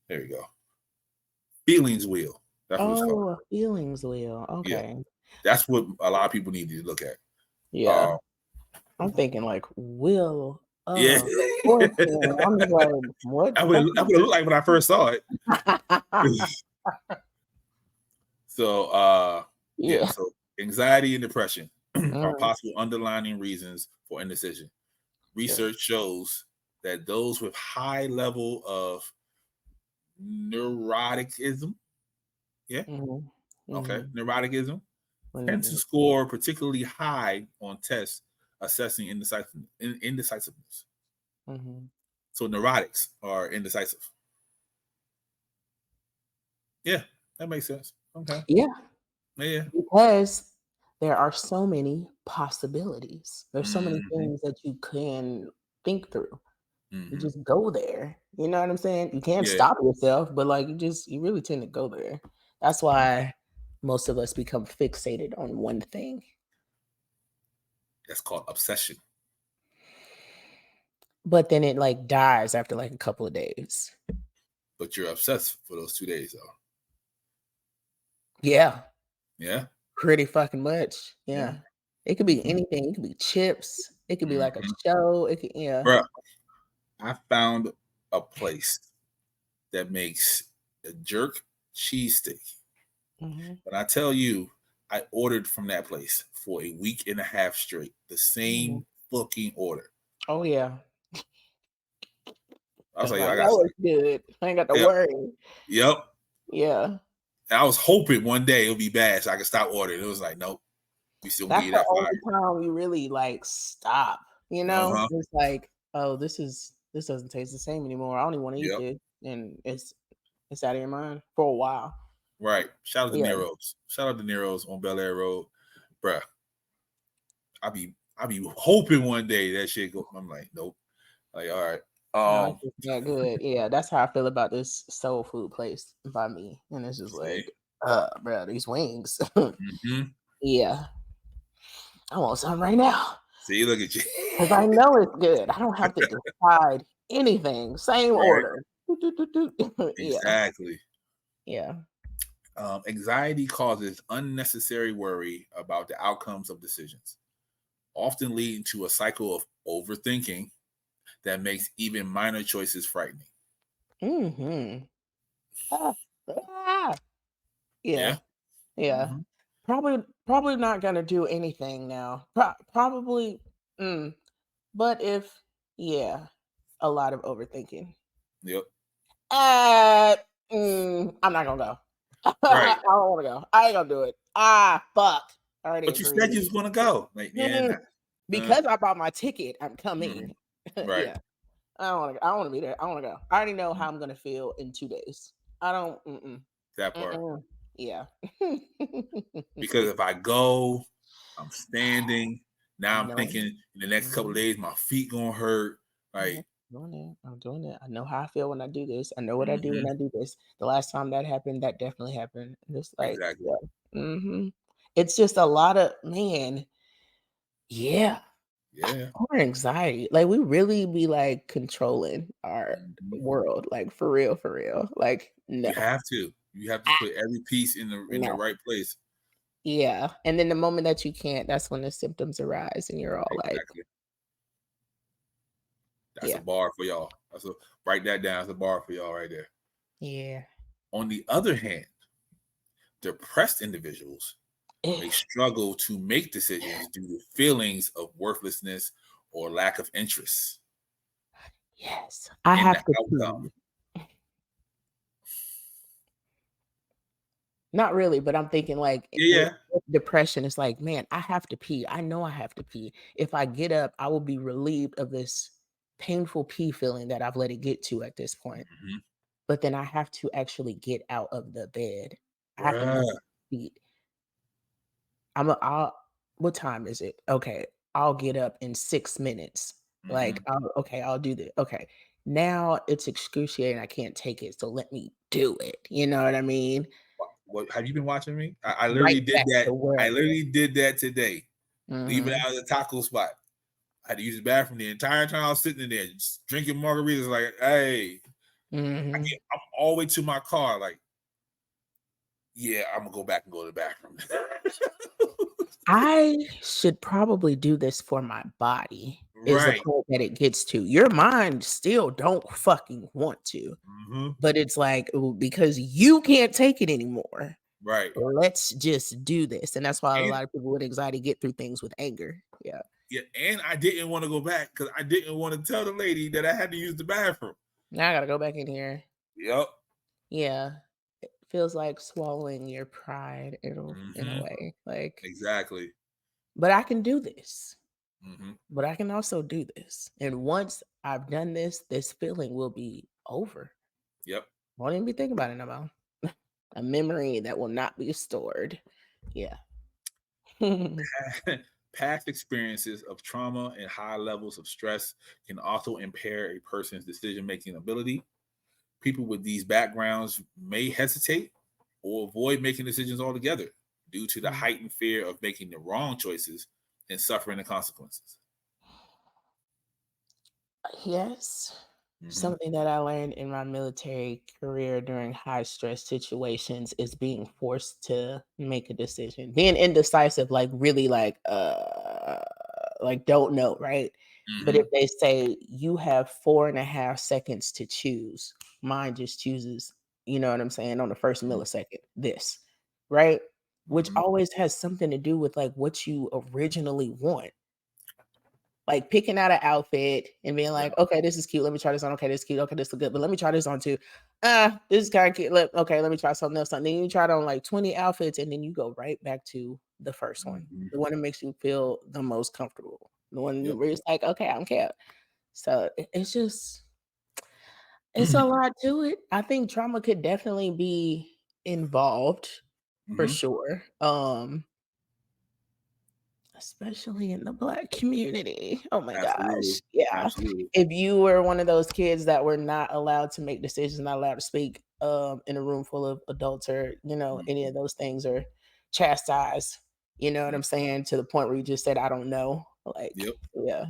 There you go. Feelings wheel. That's what it's called. A feelings wheel. Okay. Yeah. That's what a lot of people need to look at. Yeah. I'm thinking like will. Yeah. I'm just like, what? That's what it looked like when I first saw it. So so anxiety and depression are possible underlying reasons for indecision. Research shows that those with high level of neuroticism, neuroticism tend to score particularly high on tests assessing indecisiveness. So neurotics are indecisive. Yeah, that makes sense. Okay. Yeah. Yeah. Because there are so many possibilities. There's so many things that you can think through. You just go there. You know what I'm saying? You can't stop yourself, but like you really tend to go there. That's why most of us become fixated on one thing. That's called obsession. But then it like dies after like a couple of days. But you're obsessed for those 2 days though. Yeah. Yeah. Pretty fucking much. Yeah. It could be anything. It could be chips. It could be like a show. It could, Bruh, I found a place that makes a jerk cheesesteak. Mm-hmm. But I tell you, I ordered from that place for a week and a half straight. The same fucking order. Oh yeah. I was Cause like, I I got know it's good. I ain't got to Yep. worry. Yep. Yeah. And I was hoping one day it'll be bad so I could stop ordering. It was like, nope. We still That's need the that only fire. time you really like stop. You know, Uh-huh. it's like, oh, this doesn't taste the same anymore. I don't even want to eat Yep. this, and it's out of your mind for a while. Right. Shout out to Yeah. Nero's. Shout out to Nero's on Bel Air Road. Bruh. I be hoping one day that shit go. I'm like, nope. Like, all right. No, it's just not good. Yeah, that's how I feel about this soul food place by me. And it's just See? like, bro, these wings. Mm-hmm. Yeah. I want something right now. See, look at you. Because I know it's good. I don't have to decide anything. Same Right. order. Yeah. Exactly. Yeah. Anxiety causes unnecessary worry about the outcomes of decisions, often leading to a cycle of overthinking that makes even minor choices frightening. Mm-hmm. Yeah. Yeah. Mm-hmm. Probably not gonna do anything now. Probably. But if a lot of overthinking. Yep. I'm not gonna go. Right. I don't want to go. I ain't gonna do it. Fuck. I already But you agreed. said you was gonna go. Like, man. Because I bought my ticket, I'm coming. Right. Yeah. I don't want to. I don't want to be there. I want to go. I already know how I'm gonna feel in 2 days. I don't. That part. Yeah. Because if I go, I'm standing. Now I'm No. thinking in the next couple of days, my feet gonna hurt. Like, I'm doing it. I know how I feel when I do this. I know what I do when I do this. The last time that happened, that definitely happened. And it's like, exactly. yeah. It's just a lot of Yeah. our anxiety. Like we really be like controlling our world. Like for real. Like no. You have to. You have to put every piece in the right place. Yeah. And then the moment that you can't, that's when the symptoms arise and you're all Exactly. That's Yeah. a bar for y'all. Write that down. That's a bar for y'all right there. Yeah. On the other hand, depressed individuals may struggle to make decisions due to feelings of worthlessness or lack of interest. Yes. I in have the to outcome. Not really, but I'm thinking like Yeah. with depression, it's like, man, I have to pee. I know I have to pee. If I get up, I will be relieved of this painful pee feeling that I've let it get to at this point. Mm-hmm. But then I have to actually get out of the bed. I have to Bruh. feet. What time is it? Okay, I'll get up in 6 minutes. Like, I'll do that. Okay. Now it's excruciating. I can't take it. So let me do it. You know what I mean? What have you been watching me? I literally Right did back that. to where I I literally did that today. Leaving Mhm. out of the taco spot. I had to use the bathroom the entire time I was sitting in there, just drinking margaritas. Like, hey, Mhm. I'm all the way to my car. Like, yeah, I'm gonna go back and go to the bathroom. I should probably do this for my body. Is the Right. point that it gets to. Your mind still don't fucking want to. But it's like, because you can't take it anymore. Right. Let's just do this. And that's why a lot of people with anxiety get through things with anger. Yeah. Yeah, and I didn't want to go back because I didn't want to tell the lady that I had to use the bathroom. Now I gotta go back in here. Yep. Yeah. It feels like swallowing your pride in a way. Like exactly. But I can do this. But I can also do this. And once I've done this, this feeling will be over. Yep. Won't even be thinking about it no more. A memory that will not be stored. Yeah. Past experiences of trauma and high levels of stress can also impair a person's decision-making ability. People with these backgrounds may hesitate or avoid making decisions altogether due to the heightened fear of making the wrong choices and suffering the consequences. Yes. Something that I learned in my military career during high stress situations is being forced to make a decision. Being indecisive, like really like don't know, right? But if they say you have 4.5 seconds to choose, mine just chooses, you know what I'm saying, on the first millisecond, this, right? Which always has something to do with like what you originally want. Like picking out an outfit and being like, okay, this is cute. Let me try this on. Okay, this is cute. Okay, this is good. But let me try this on too. This is kind of cute. Okay, let me try something else. And then you try it on like 20 outfits, and then you go right back to the first one, the one that makes you feel the most comfortable, the one where it's like, okay, I don't care. So it's just, it's a lot to it. I think trauma could definitely be involved for sure. Especially in the Black community. Oh my gosh. Yeah. Absolutely. If you were one of those kids that were not allowed to make decisions, not allowed to speak in a room full of adults, or, you know, any of those things, or chastised, you know what I'm saying, to the point where you just said, I don't know. Like, yeah.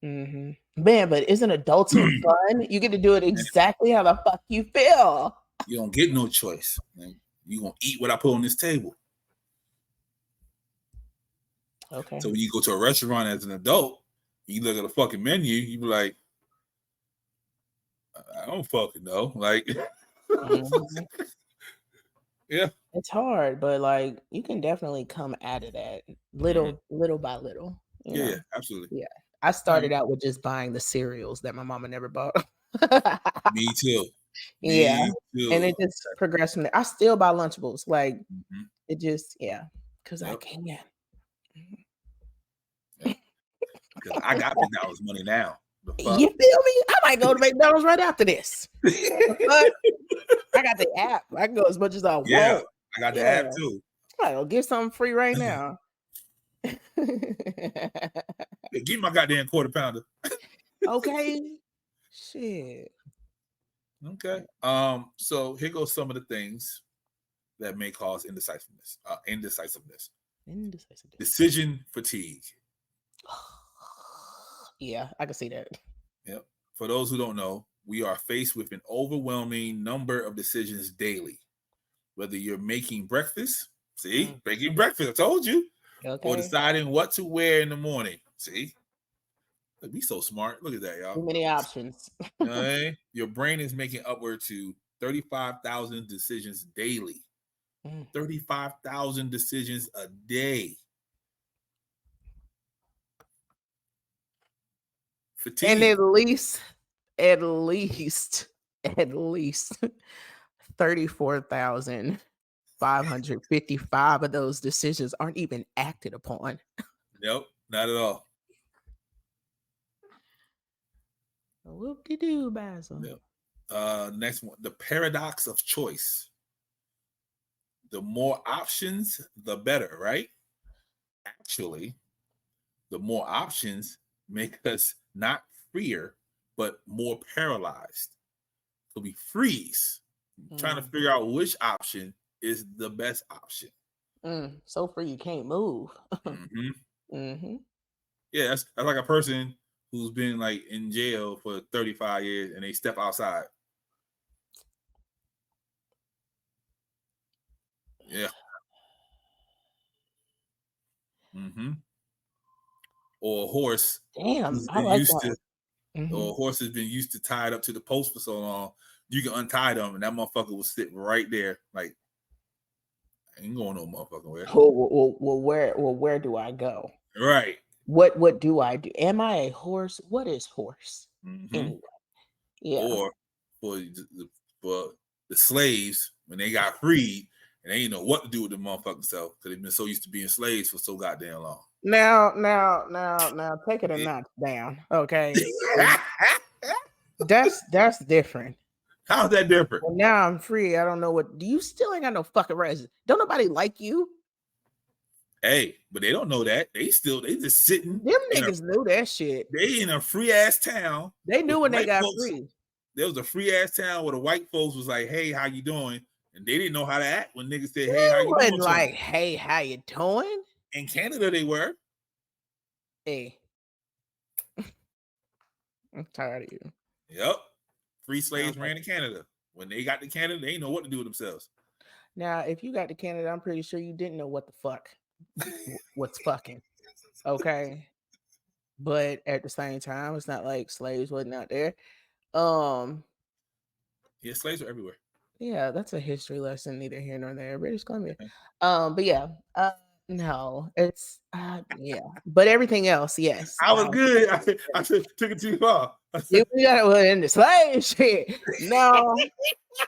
Man, but isn't adulting fun? You get to do it exactly how the fuck you feel. You don't get no choice. You gonna eat what I put on this table. Okay. So when you go to a restaurant as an adult, you look at the fucking menu, you be like, I don't fucking know. Like, yeah, it's hard, but like you can definitely come out of that little by little. You know? Yeah, absolutely. Yeah, I started out with just buying the cereals that my mama never bought. Me too. Yeah, Me too. and it just progressed from there. I still buy Lunchables, like it just because I can. Because I got McDonald's money now. You feel me? I might go to McDonald's right after this. I got the app. I can go as much as I want. Yeah, I got the app too. I'll get something free right now. Give me my goddamn quarter pounder. Okay. Shit. Okay. So here goes some of the things that may cause indecisiveness. Decision fatigue. Yeah, I can see that. Yep. For those who don't know, we are faced with an overwhelming number of decisions daily. Whether you're making breakfast, making breakfast, I told you, or deciding what to wear in the morning. See, be so smart. Look at that, y'all. Too many options. Your brain is making upward to 35,000 decisions daily. 35,000 decisions a day. Fatigue. And at least 34,555 of those decisions aren't even acted upon. Nope, not at all. Whoop-de-doo, Basil. Yep. Next one, the paradox of choice. The more options, the better, right? Actually, the more options make us not freer, but more paralyzed. So we freeze, trying to figure out which option is the best option. So free you can't move. Yeah, that's like a person who's been like in jail for 35 years and they step outside. Yeah. Or a horse. Damn, I like that. Or a horse has been used to tied up to the post for so long. You can untie them, and that motherfucker will sit right there. Like, I ain't going no motherfucking where. Well, where do I go? Right. What do I do? Am I a horse? What is horse? Anyway. Yeah. Or for the slaves, when they got freed, and they didn't know what to do with the motherfucking self because they've been so used to being slaves for so goddamn long. Now, take it a notch down, okay? That's different. How's that different? Well, now I'm free. I don't know what. Do you still ain't got no fucking rights? Don't nobody like you? Hey, but they don't know that. They just sitting. Them niggas knew that shit. They in a free ass town. They knew when they got free. There was a free ass town where the white folks was like, "Hey, how you doing?" And they didn't know how to act when niggas said, "Hey, how you doing?" Like, "Hey, how you doing?" In Canada, they were. Hey, I'm tired of you. Yep. Free slaves ran to Canada. When they got to Canada, they didn't know what to do with themselves. Now, if you got to Canada, I'm pretty sure you didn't know what the fuck. What's fucking. Okay. But at the same time, it's not like slaves wasn't out there. Yeah, slaves are everywhere. Yeah, that's a history lesson, neither here nor there. British Columbia. But yeah, no, it's yeah. But everything else, yes. I was good. I took it too far. You got it in the slave shit. No,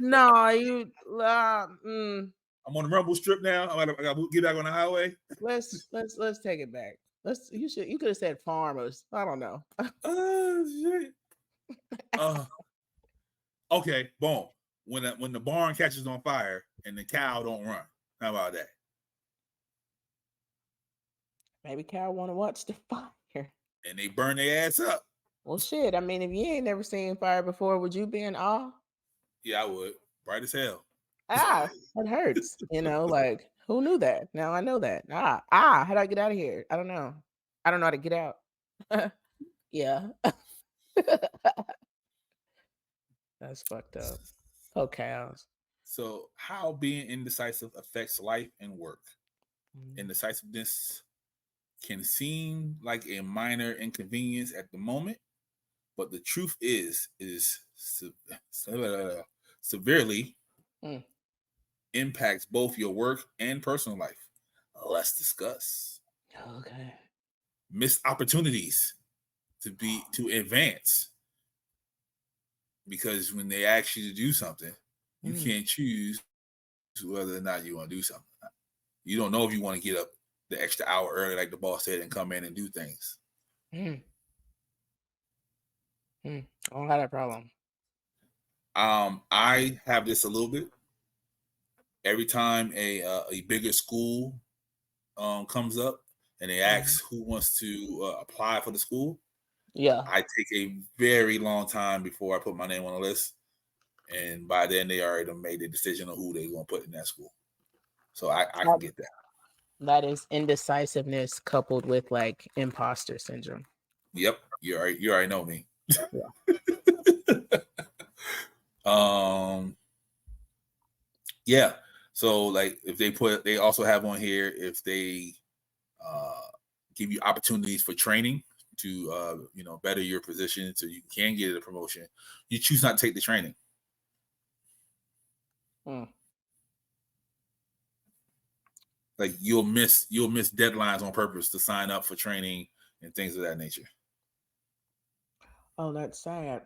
no, you. I'm on the rumble strip now. I got to get back on the highway. Let's take it back. You could have said farmers. I don't know. Oh shit. Okay, boom. When the barn catches on fire and the cow don't run, how about that? Maybe cow want to watch the fire. And they burn their ass up. Well, shit. I mean, if you ain't never seen fire before, would you be in awe? Yeah, I would. Bright as hell. It hurts. Like who knew that? Now I know that. How do I get out of here? I don't know. I don't know how to get out. Yeah. That's fucked up. Oh, cows. So, how being indecisive affects life and work? Indecisiveness can seem like a minor inconvenience at the moment, but the truth is severely impacts both your work and personal life. Let's discuss. Okay. Missed opportunities to advance, because when they ask you to do something, you can't choose whether or not you want to do something. You don't know if you want to get up the extra hour early, like the boss said, and come in and do things. I don't have that problem. I have this a little bit. Every time a bigger school comes up and they ask who wants to apply for the school, I take a very long time before I put my name on the list, and by then they already made the decision on who they're going to put in that school. So I can get that. That is indecisiveness coupled with like imposter syndrome. Yep, you already know me. Yeah. So like if they also have on here, if they give you opportunities for training to better your position so you can get a promotion, you choose not to take the training. Like you'll miss deadlines on purpose to sign up for training and things of that nature. Oh, that's sad.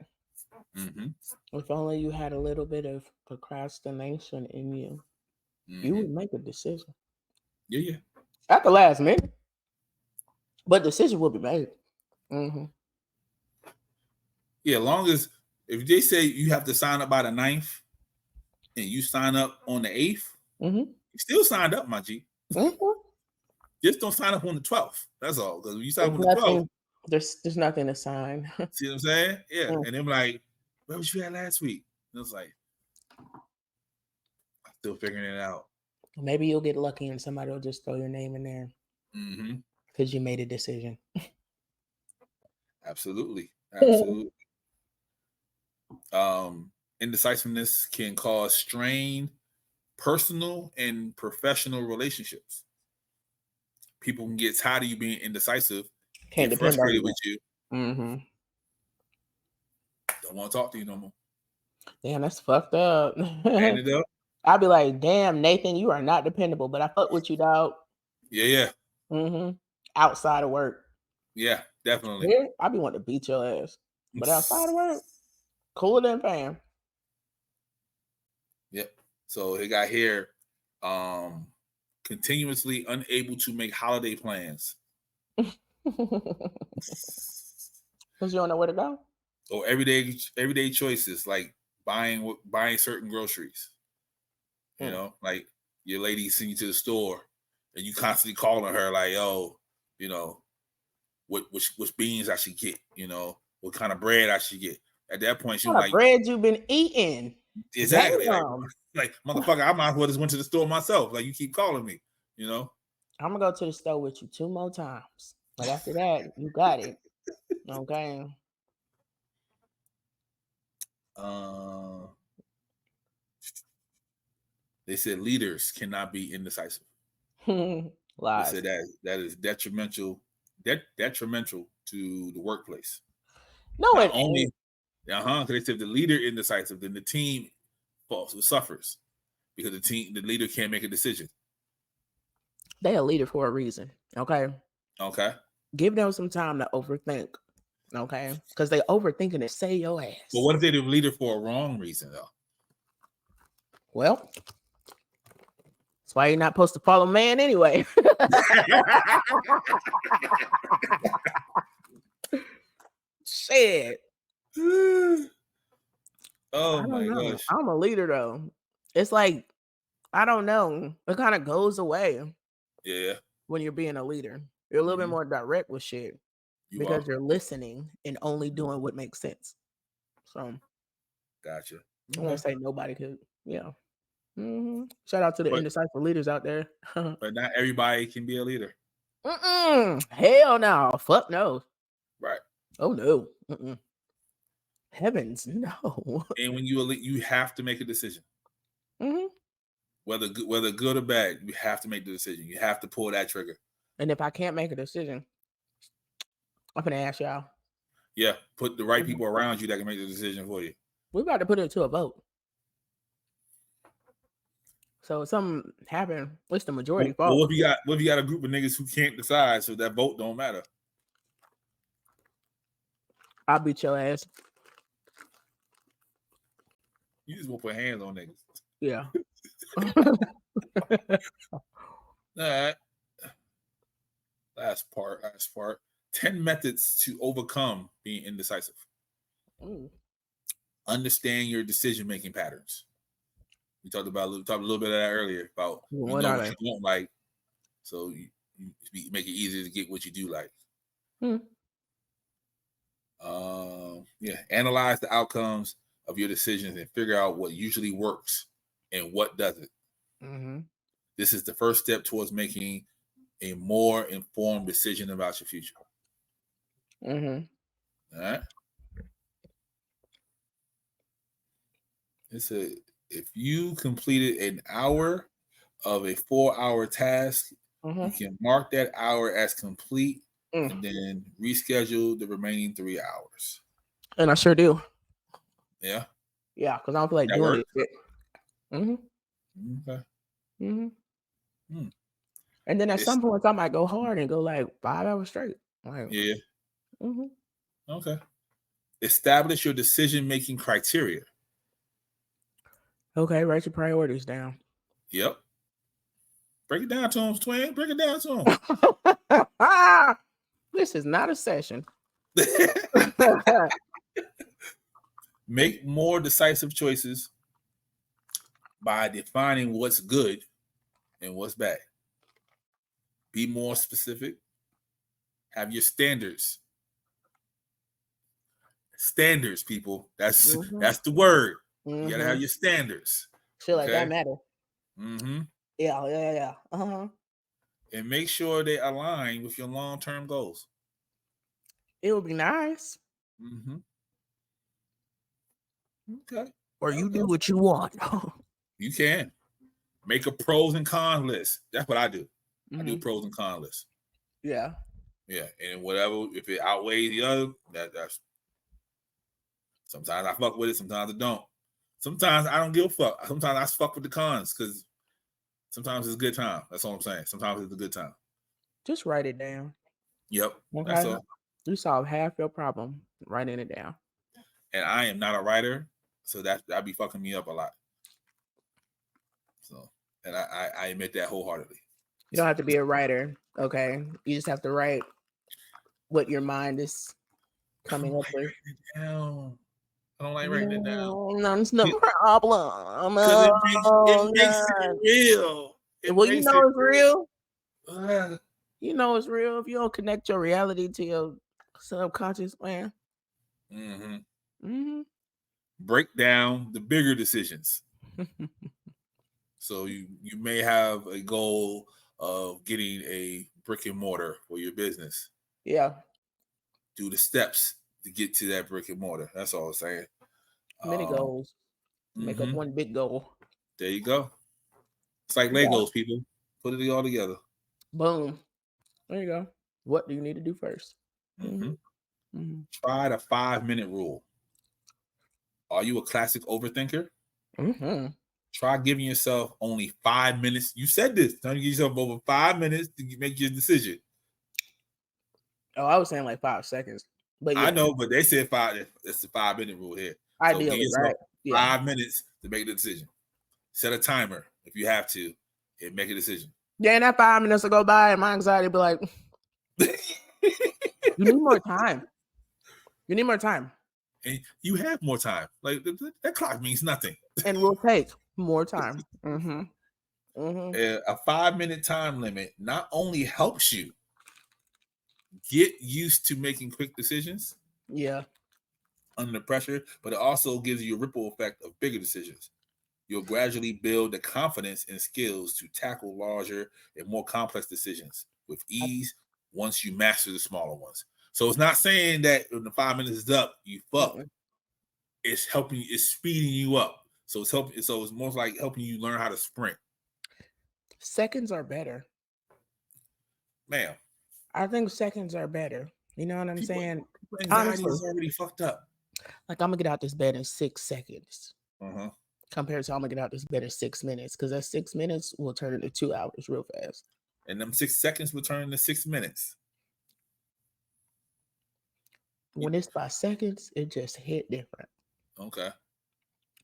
Mm-hmm. If only you had a little bit of procrastination in you, you would make a decision. Yeah. At the last minute, but decision will be made. Yeah, as long as if they say you have to sign up by the 9th and you sign up on the 8th, you still signed up, my G. Just don't sign up on the 12th. That's all. Because when you sign up on the 12th, there's nothing to sign. See what I'm saying? Yeah. And then like, where was you at last week? And it's like, I'm still figuring it out. Maybe you'll get lucky and somebody will just throw your name in there. Because you made a decision. Absolutely. Indecisiveness can cause strained personal and professional relationships. People can get tired of you being indecisive, get frustrated with you. Don't want to talk to you no more. Damn, that's fucked up. Ain't it up? I'll be like, damn, Nathan, you are not dependable, but I fuck with you, dog. Yeah. Outside of work. Yeah, definitely. Yeah, I be wanting to beat your ass. But outside of work, cooler than fan. Yep. So he got here, continuously unable to make holiday plans. Because you don't know where to go? Or everyday choices like buying certain groceries. You know, like your lady send you to the store and you constantly calling her like, yo, which beans I should get, what kind of bread I should get. At that point, she was like, bread you've been eating. Exactly. Like, motherfucker, I might as well just went to the store myself. Like, you keep calling me, I'm gonna go to the store with you 2 more times. But after that, you got it. Okay. They said leaders cannot be indecisive. Lies. They said that is detrimental detrimental to the workplace. No, Not it only, ain't. because they said the leader indecisive, then the team suffers because the leader can't make a decision. They a leader for a reason. Okay. Okay. Give them some time to overthink. Okay. Because they overthinking it. Say your ass. But what if they're the leader for a wrong reason, though? Well, that's why you're not supposed to follow man anyway. Shit. Oh my gosh. I'm a leader though. It's like, I don't know. It kind of goes away. Yeah. When you're being a leader. You're a little bit more direct with shit. Because you're listening and only doing what makes sense. So gotcha. I won't say nobody could. Yeah. Shout out to the indecisive leaders out there. But not everybody can be a leader. Hell no. Fuck no. Right. Oh no. Heavens no. And when you have to make a decision. Whether good or bad, you have to make the decision. You have to pull that trigger. And if I can't make a decision, I'm gonna ask y'all. Yeah, put the right people around you that can make the decision for you. We're about to put it to a vote. So if something happened, what's the majority vote? Well, what if you got a group of niggas who can't decide, so that vote don't matter? I'll beat your ass. You just won't put hands on niggas. Yeah. All right. Last part. 10 methods to overcome being indecisive. Understand your decision-making patterns. We talked a little bit of that earlier about what you don't like, so you make it easier to get what you do like. Analyze the outcomes of your decisions and figure out what usually works and what doesn't. This is the first step towards making a more informed decision about your future. All right. If you completed an hour of a 4-hour task, you can mark that hour as complete and then reschedule the remaining 3 hours. And I sure do. Yeah. Yeah, because I don't feel like doing it. Okay. And then at some point, I might go hard and go like 5 hours straight. Like, yeah. Okay. Establish your decision-making criteria. Okay, write your priorities down. Yep. Break it down to them, twin. Break it down to them. This is not a session. Make more decisive choices by defining what's good and what's bad. Be more specific. Have your standards. Standards, people. That's the word. You gotta have your standards. Feel like that matter. Yeah. And make sure they align with your long-term goals. It would be nice. Okay. Or you do what you want. You can. Make a pros and cons list. That's what I do. I do pros and cons list. Yeah. Yeah. And whatever, if it outweighs the other, that's sometimes I fuck with it, sometimes I don't. Sometimes I don't give a fuck. Sometimes I fuck with the cons because sometimes it's a good time. That's all I'm saying. Sometimes it's a good time. Just write it down. Yep. Okay. That's all. You solve half your problem writing it down. And I am not a writer, so that'd be fucking me up a lot. So, and I admit that wholeheartedly. You don't have to be a writer, okay? You just have to write what your mind is coming up with. I don't like writing it down. No, it's no problem. It makes it real. You know it's real. You know it's real if you don't connect your reality to your subconscious, man. Break down the bigger decisions. So you may have a goal of getting a brick and mortar for your business. Yeah. Do the steps to get to that brick and mortar. That's all I'm saying. Many goals. Make up one big goal. There you go. It's like Legos, people. Put it all together. Boom. There you go. What do you need to do first? Try the 5-minute rule. Are you a classic overthinker? Try giving yourself only 5 minutes. You said this. Try to give yourself over 5 minutes to make your decision. Oh, I was saying like 5 seconds. But yeah. I know, but they said 5. It's the 5-minute rule here. Ideally, so right? 5 minutes to make the decision. Set a timer if you have to and make a decision. Yeah, and that 5 minutes will go by and my anxiety will be like, you need more time. You need more time. And you have more time. Like that clock means nothing. And we'll take more time. A 5-minute time limit not only helps you get used to making quick decisions. Yeah. Under pressure, but it also gives you a ripple effect of bigger decisions. You'll gradually build the confidence and skills to tackle larger and more complex decisions with ease once you master the smaller ones. So it's not saying that when the 5 minutes is up, you fuck. It's helping, it's speeding you up. So it's helping. So it's most like helping you learn how to sprint. Seconds are better. Ma'am. I think seconds are better. You know what I'm saying? Anxiety is already fucked up. Like, I'm gonna get out this bed in 6 seconds. Compared to I'm gonna get out this bed in 6 minutes, because that 6 minutes will turn into 2 hours real fast. And them 6 seconds will turn into 6 minutes. When it's by seconds, it just hit different. Okay.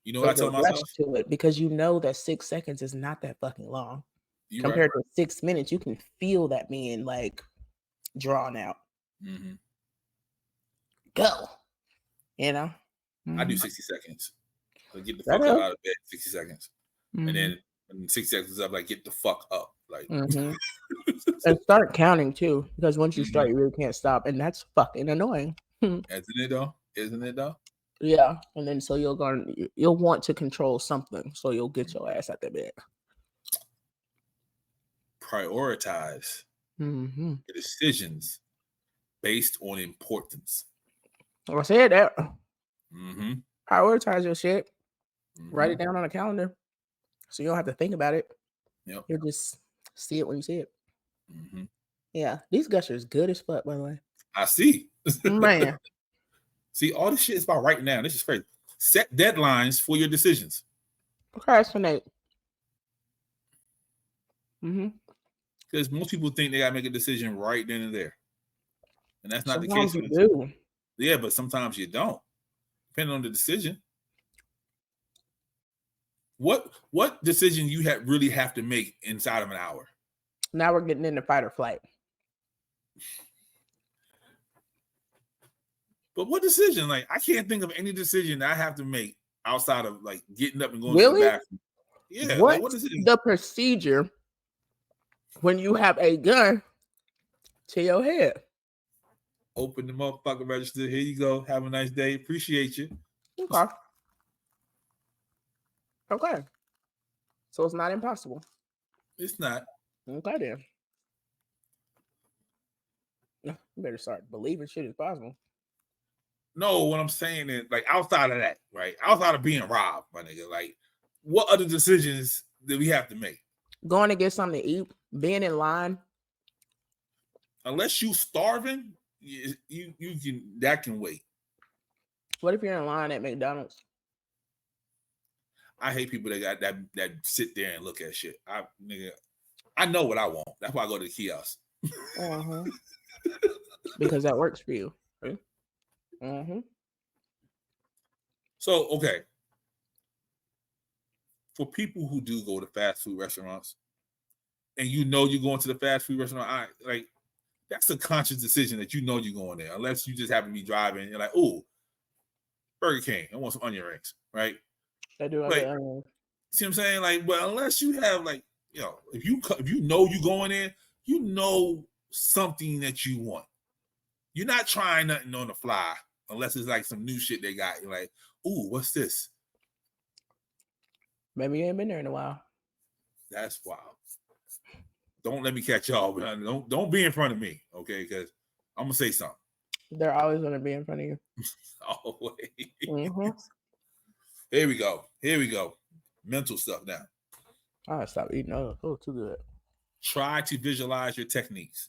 You know what I tell myself? To it, because you know that 6 seconds is not that fucking long. Compared to 6 minutes, you can feel that being like drawn out. Go. You know? I do 60 seconds. Like, get the fuck up out of bed, 60 seconds. And then when 6 seconds is up, like, get the fuck up. Like, and start counting too, because once you start, you really can't stop. And that's fucking annoying. Isn't it though? Yeah. And then so you'll want to control something. So you'll get your ass out the bed. Prioritize your decisions based on importance. I said that. Prioritize your shit. Write it down on a calendar, so you don't have to think about it. You'll just see it when you see it. Yeah, these gushers good as fuck, by the way. I see. Man. See, all this shit is about writing down. This is crazy. Set deadlines for your decisions. Procrastinate. Because most people think they gotta make a decision right then and there, and that's not Sometimes the case. You do. Yeah, but sometimes you don't, depending on the decision. What decision you really have to make inside of an hour? Now we're getting into fight or flight. But what decision? Like, I can't think of any decision that I have to make outside of like getting up and going Really? to the bathroom. Yeah. What is the procedure when you have a gun to your head? Open the motherfucking register. Here you go. Have a nice day. Appreciate you. Okay. So it's not impossible. It's not. Okay then. You better start believing shit is possible. No, what I'm saying is, like, outside of that, right? Outside of being robbed, my nigga, like, what other decisions do we have to make? Going to get something to eat, being in line. Unless you starving, you can, that can wait. What if you're in line at McDonald's? I hate people that got that sit there and look at shit. I know what I want. That's why I go to the kiosk. Because that works for you. Right? So, okay. For people who do go to fast food restaurants, and you know you're going to the fast food restaurant, that's a conscious decision that you know you're going there. Unless you just happen to be driving and you're like, oh, Burger King, I want some onion rings, right? I do. Like, see what I'm saying? Like, well, unless you have, like, you know, if you know you going in, you know something that you want. You're not trying nothing on the fly unless it's like some new shit they got. You're like, ooh, what's this? Maybe you ain't been there in a while. That's wild. Don't let me catch y'all. Don't be in front of me, okay? Because I'm gonna say something. They're always gonna be in front of you. Always. Here we go. Mental stuff now. I gotta stop eating. Oh, too good. Try to visualize your techniques.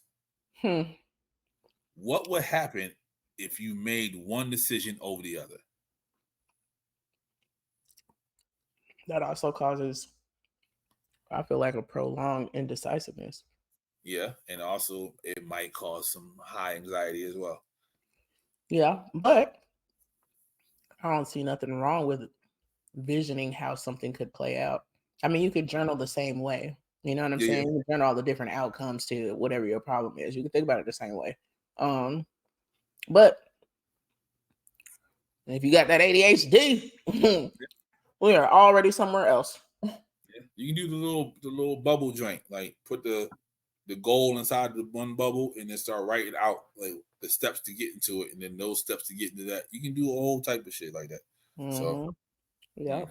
What would happen if you made one decision over the other? That also causes, I feel like, a prolonged indecisiveness. Yeah, and also it might cause some high anxiety as well. Yeah, but I don't see nothing wrong with visioning how something could play out. I mean, you could journal the same way. You know what I'm saying? You can journal all the different outcomes to whatever your problem is. You can think about it the same way. But if you got that ADHD, we are already somewhere else. Yeah. You can do the little bubble joint, like put the goal inside the one bubble and then start writing out like the steps to get into it, and then those steps to get into that. You can do a whole type of shit like that. So yeah,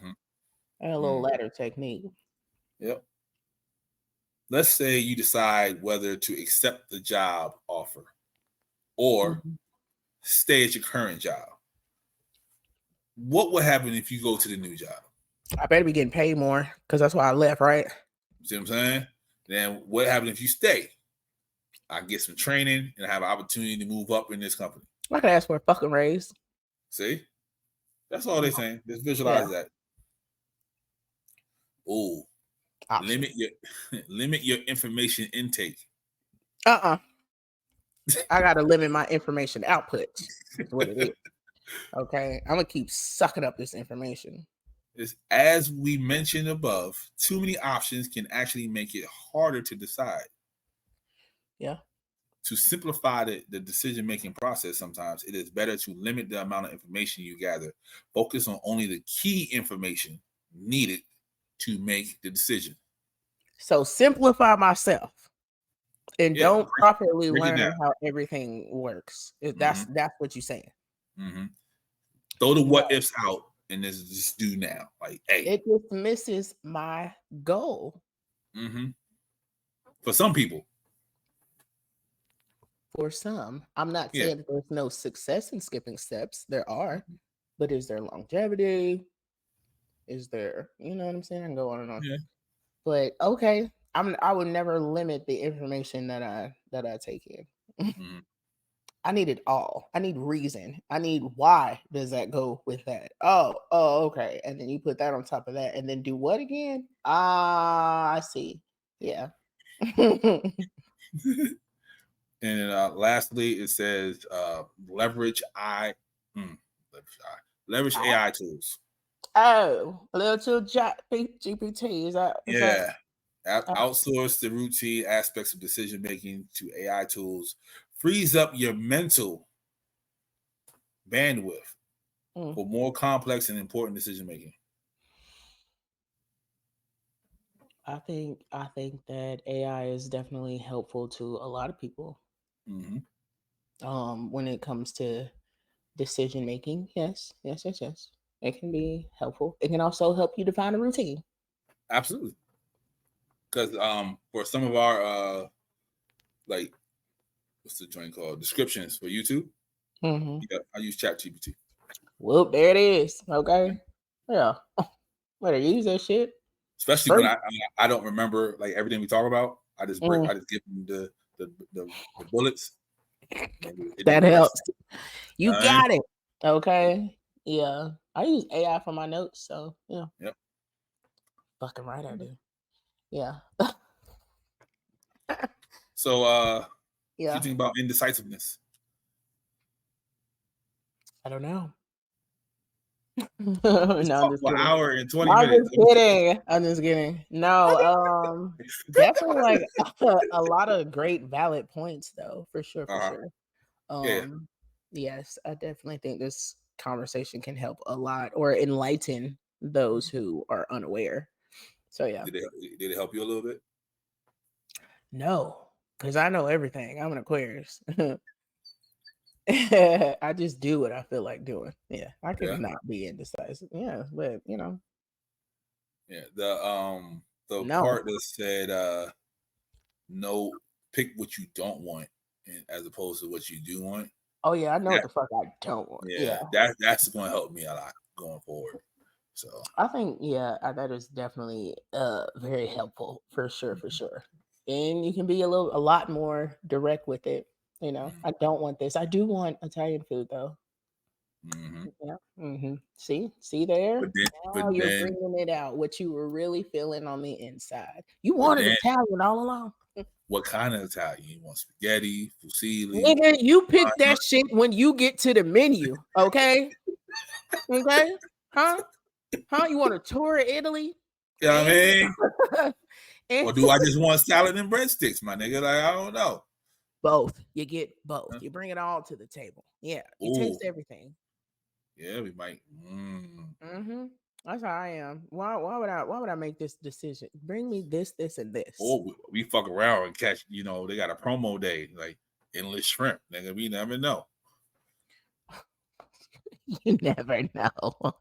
and a little ladder technique. Yep. Let's say you decide whether to accept the job offer or stay at your current job. What would happen if you go to the new job? I better be getting paid more because that's why I left, right? See what I'm saying? Then what happens if you stay? I get some training and I have an opportunity to move up in this company. I could ask for a fucking raise. See? That's all they're saying. Just visualize that. Oh, limit your information intake. I gotta limit my information output. That's what it is. Okay, I'm gonna keep sucking up this information. As we mentioned above, too many options can actually make it harder to decide. Yeah. To simplify the decision-making process, sometimes it is better to limit the amount of information you gather. Focus on only the key information needed to make the decision. So simplify myself and don't properly learn how everything works. That's what you're saying. Throw the what ifs out and just do now. Like, hey, it just misses my goal. For some people. For some, I'm not saying that there's no success in skipping steps. There are, but is there longevity? Is there, you know what I'm saying? I can go on and on. Yeah. But okay, I would never limit the information that I take in. I need it all. I need reason. I need why does that go with that? Oh, okay. And then you put that on top of that, and then do what again? I see. Yeah. And lastly, it says leverage AI tools. Oh, a little GPT. Is that? Outsource the routine aspects of decision making to AI tools. Frees up your mental bandwidth for more complex and important decision making. I think that AI is definitely helpful to a lot of people. When it comes to decision making, yes, it can be helpful. It can also help you define a routine. Absolutely, because for some of our like, what's the joint called, descriptions for YouTube, I use ChatGPT. Whoop, there it is. Okay, yeah, better use that shit. Especially when I don't remember like everything we talk about. I just give them the bullets. That helps. You got it. Okay. Yeah. I use AI for my notes, so yeah. Yep. Fucking right I do. Yeah. So what do you think about indecisiveness? I don't know. No, I'm just kidding. An hour and 20 minutes. I'm just kidding. No, definitely like a lot of great valid points though, for sure. Yes, I definitely think this conversation can help a lot or enlighten those who are unaware. So yeah. Did it help you a little bit? No, because I know everything. I'm an Aquarius. I just do what I feel like doing. Yeah, I could not be indecisive. Yeah, but you know. Yeah, the part that said no, pick what you don't want, and as opposed to what you do want. Oh yeah, I know what the fuck I don't want. Yeah, that's going to help me a lot going forward. So I think that is definitely very helpful for sure, and you can be a lot more direct with it. You know, I don't want this. I do want Italian food though. Mm-hmm. Yeah. See there. But You're then, bringing it out. What you were really feeling on the inside. You wanted Italian all along. What kind of Italian? You want spaghetti, fusilli? Nigga, you pick that shit when you get to the menu. Okay. Okay. Huh? You want a tour of Italy? You know what I mean? Or do I just want salad and breadsticks, my nigga? Like, I don't know. Both. You get both. You bring it all to the table. Yeah. You taste everything. Yeah, we might. Mm-hmm. That's how I am. Why would I make this decision? Bring me this, and this. Or we fuck around and catch, they got a promo day, like endless shrimp. Nigga, we never know. You never know.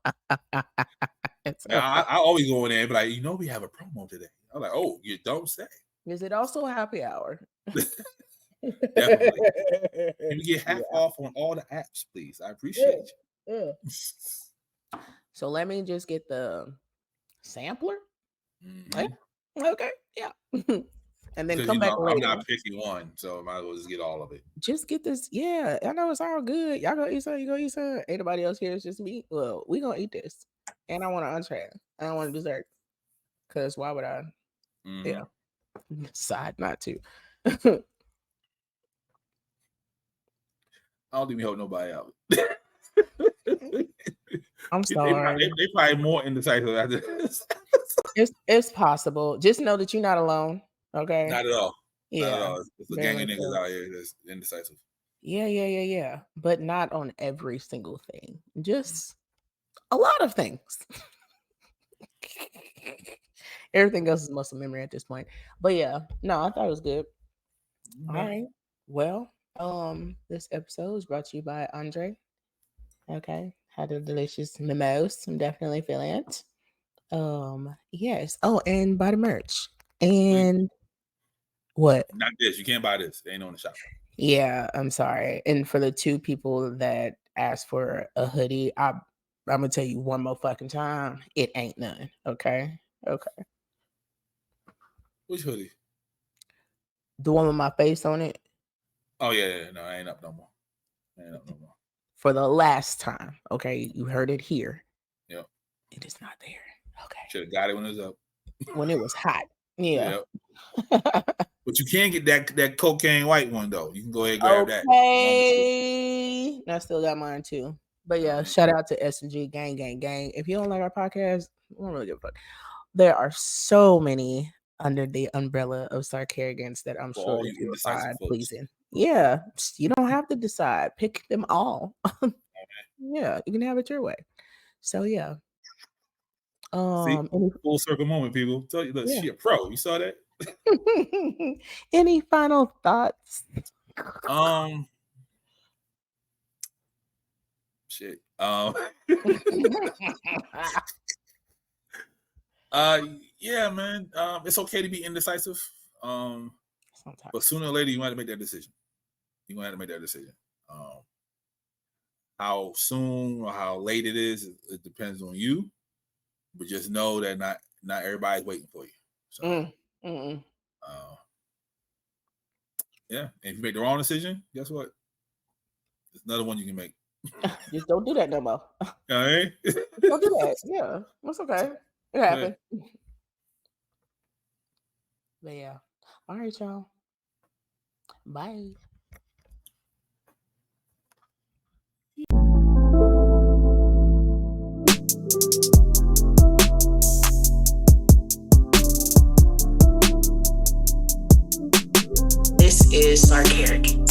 I always go in there and be like, we have a promo today. I'm like, oh, you don't say. Is it also happy hour? Definitely. Can we get half off on all the apps, please? I appreciate you. Yeah. So let me just get the sampler. Mm-hmm. Okay. Yeah. And then come back later. I'm not picking one, so I might as well just get all of it. Just get this. Yeah, I know it's all good. Y'all go eat some. You go eat some. Ain't nobody else here. It's just me. Well, we gonna eat this. And I want an entree. I don't want a dessert. Because why would I? Mm-hmm. Yeah. Decide not to. I don't think we help nobody out. I'm sorry. They probably more indecisive after this. It's possible. Just know that you're not alone. Okay. Not at all. Yeah. Not at all. It's a gang of niggas out here that's indecisive. Yeah. But not on every single thing. Just a lot of things. Everything else is muscle memory at this point. But yeah, no, I thought it was good. Mm-hmm. All right. Well, this episode is brought to you by André. Okay. Had a delicious mimosa. I'm definitely feeling it. Yes. Oh, and buy the merch. And what? Not this. You can't buy this. It ain't on the shop. Yeah, I'm sorry. And for the two people that asked for a hoodie, I'm gonna tell you one more fucking time. It ain't none. Okay. Which hoodie? The one with my face on it. Oh yeah. No, I ain't up no more. For the last time. Okay, you heard it here. Yep. It is not there. Okay. Should have got it when it was up. When it was hot. Yeah. Yep. But you can get that cocaine white one though. You can go ahead and grab that. Okay. I still got mine too. But yeah, shout out to S&G gang. If you don't like our podcast, I don't really give a fuck. There are so many under the umbrella of Sarcarigans that I'm sure that you will find pleasing. Yeah, you don't have to decide. Pick them all. Yeah, you can have it your way. So yeah. Full circle moment, people. Tell you, look, she a pro. You saw that? Any final thoughts? Shit. Yeah, man. It's okay to be indecisive. But sooner or later, you might have to make that decision. How soon or how late it is, it depends on you. But just know that not everybody's waiting for you. So, yeah. And if you make the wrong decision, guess what? There's another one you can make. Just don't do that no more. All right? Don't do that. Yeah, that's okay. It happened. But yeah. All right, y'all. Bye. This is Sarcarigans.